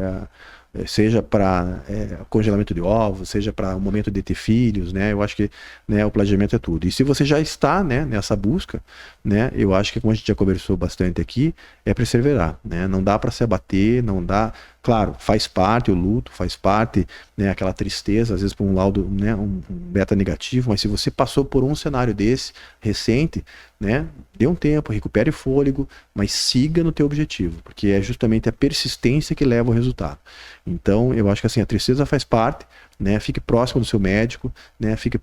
seja para congelamento de ovos, seja para o momento de ter filhos, né? Eu acho que, né, o planejamento é tudo. E se você já está, né, nessa busca, né, eu acho que, como a gente já conversou bastante aqui, é perseverar, né? Não dá para se abater, não dá. Claro, faz parte o luto, faz parte, né, aquela tristeza, às vezes por um laudo, né, um beta negativo, mas se você passou por um cenário desse, recente, né, dê um tempo, recupere o fôlego, mas siga no teu objetivo, porque é justamente a persistência que leva ao resultado. Então, eu acho que assim, a tristeza faz parte, né, fique próximo do seu médico, né, fique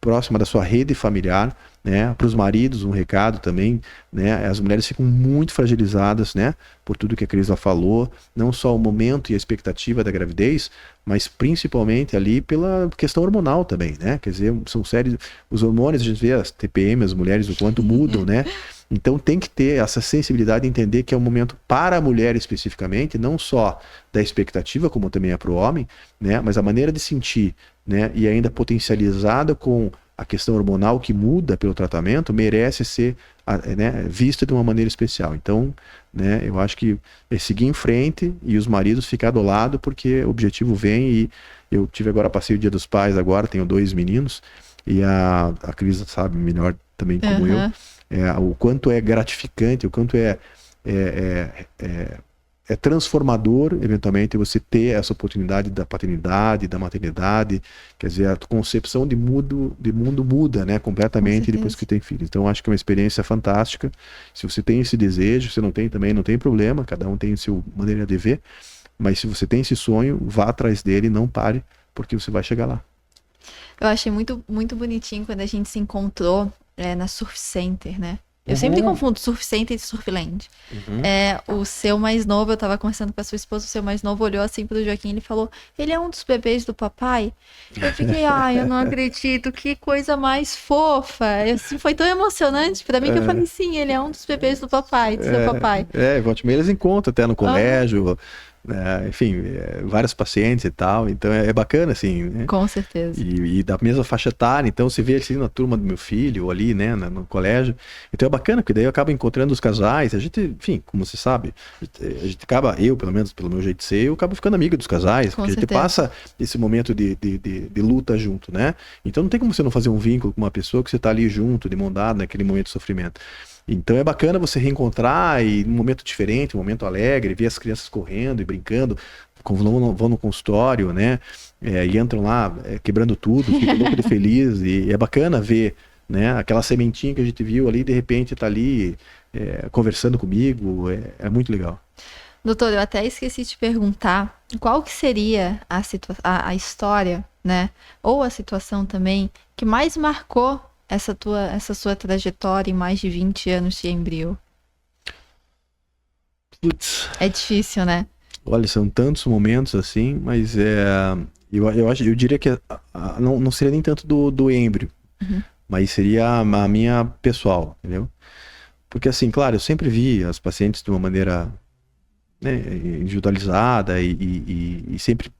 próxima da sua rede familiar, né, para os maridos, um recado também, né, as mulheres ficam muito fragilizadas, né, por tudo que a Crisla falou, não só o momento e a expectativa da gravidez, mas principalmente ali pela questão hormonal também, né, quer dizer, são sérios, os hormônios, a gente vê as TPM, as mulheres, o quanto mudam, né, então tem que ter essa sensibilidade de entender que é um momento para a mulher especificamente, não só da expectativa, como também é para o homem, né, mas a maneira de sentir, né, e ainda potencializada com a questão hormonal que muda pelo tratamento, merece ser, né, vista de uma maneira especial. Então, né, eu acho que é seguir em frente e os maridos ficar do lado, porque o objetivo vem. E eu passei o Dia dos Pais agora, tenho 2 meninos, e a Cris sabe melhor também como eu, o quanto é gratificante, o quanto é transformador, eventualmente, você ter essa oportunidade da paternidade, da maternidade, quer dizer, a concepção de mundo muda, né, completamente depois que tem filhos. Então, acho que é uma experiência fantástica. Se você tem esse desejo, se não tem também, não tem problema, cada um tem a sua maneira de ver, mas se você tem esse sonho, vá atrás dele, não pare, porque você vai chegar lá. Eu achei muito, muito bonitinho quando a gente se encontrou na Surf Center, né? Eu sempre confundo Surf Center e Surfland. O seu mais novo, eu tava conversando com a sua esposa, o seu mais novo olhou assim pro Joaquim e ele falou, ele é um dos bebês do papai? Eu fiquei, eu não acredito, que coisa mais fofa. Assim, foi tão emocionante pra mim que eu falei, sim, ele é um dos bebês do papai, do seu papai. Volte e meia eles encontram até no colégio, enfim, vários pacientes e tal, então é bacana, assim, né? Com certeza. E da mesma faixa etária, então você vê assim na turma do meu filho, ou ali, né, no colégio, então é bacana, porque daí eu acabo encontrando os casais, a gente, enfim, como você sabe, a gente acaba, eu, pelo menos, pelo meu jeito de ser, eu acabo ficando amigo dos casais, porque a gente passa esse momento de luta junto, né? Então não tem como você não fazer um vínculo com uma pessoa que você tá ali junto, de mão dada, naquele momento de sofrimento. Então é bacana você reencontrar e num momento diferente, um momento alegre, ver as crianças correndo e brincando, vão no consultório, né? E entram lá quebrando tudo, ficam louco de feliz. E é bacana ver, né? Aquela sementinha que a gente viu ali, de repente tá ali conversando comigo. É muito legal. Doutor, eu até esqueci de perguntar qual que seria a história, né? Ou a situação também que mais marcou essa sua trajetória em mais de 20 anos de Embryo. Putz. É difícil, né? Olha, são tantos momentos assim, mas eu diria que não seria nem tanto do Embryo, mas seria a minha pessoal, entendeu? Porque assim, claro, eu sempre vi as pacientes de uma maneira, né, individualizada e sempre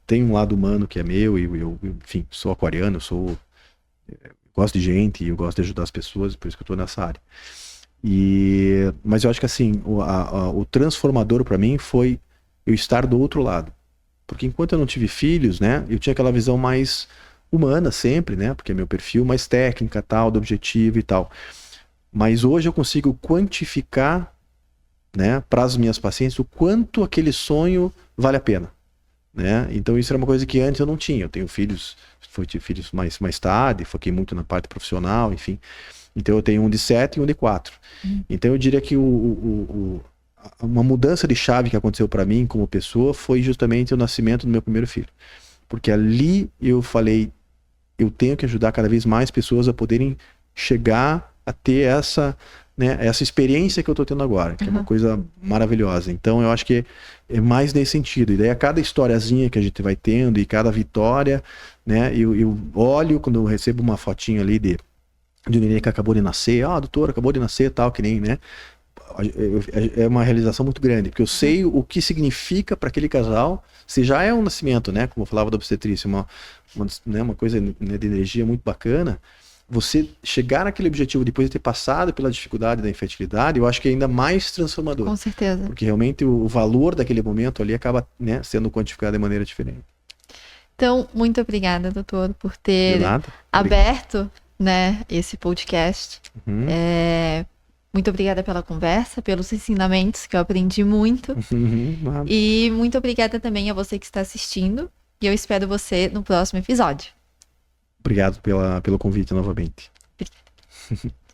tem um lado humano que é meu, e eu enfim, sou aquariano, gosto de gente, eu gosto de ajudar as pessoas, por isso que eu tô nessa área. Mas eu acho que assim, o transformador para mim foi eu estar do outro lado. Porque enquanto eu não tive filhos, né, eu tinha aquela visão mais humana sempre, né, porque é meu perfil mais técnica, tal, do objetivo e tal. Mas hoje eu consigo quantificar, né, para as minhas pacientes o quanto aquele sonho vale a pena, né? Então isso era uma coisa que antes eu não tinha. Eu tenho filhos, tive filhos mais tarde, foquei muito na parte profissional, enfim. Então eu tenho um de 7 e um de 4. Então eu diria que uma mudança de chave que aconteceu para mim como pessoa foi justamente o nascimento do meu primeiro filho. Porque ali eu falei, eu tenho que ajudar cada vez mais pessoas a poderem chegar a ter essa experiência que eu estou tendo agora, que é uma coisa maravilhosa. Então eu acho que é mais nesse sentido. E daí a cada historiazinha que a gente vai tendo e cada vitória, né, eu olho quando eu recebo uma fotinha ali de um neném que acabou de nascer, doutor, acabou de nascer, tal, que nem, né? É uma realização muito grande, porque eu sei o que significa para aquele casal, se já é um nascimento, né? Como eu falava da obstetrícia, uma coisa, né, de energia muito bacana. Você chegar naquele objetivo depois de ter passado pela dificuldade da infertilidade, eu acho que é ainda mais transformador. Com certeza. Porque realmente o valor daquele momento ali acaba, né, sendo quantificado de maneira diferente. Então, muito obrigada, doutor, por ter aberto, né, esse podcast. Muito obrigada pela conversa, pelos ensinamentos, que eu aprendi muito. E muito obrigada também a você que está assistindo. E eu espero você no próximo episódio. Obrigado pelo convite novamente.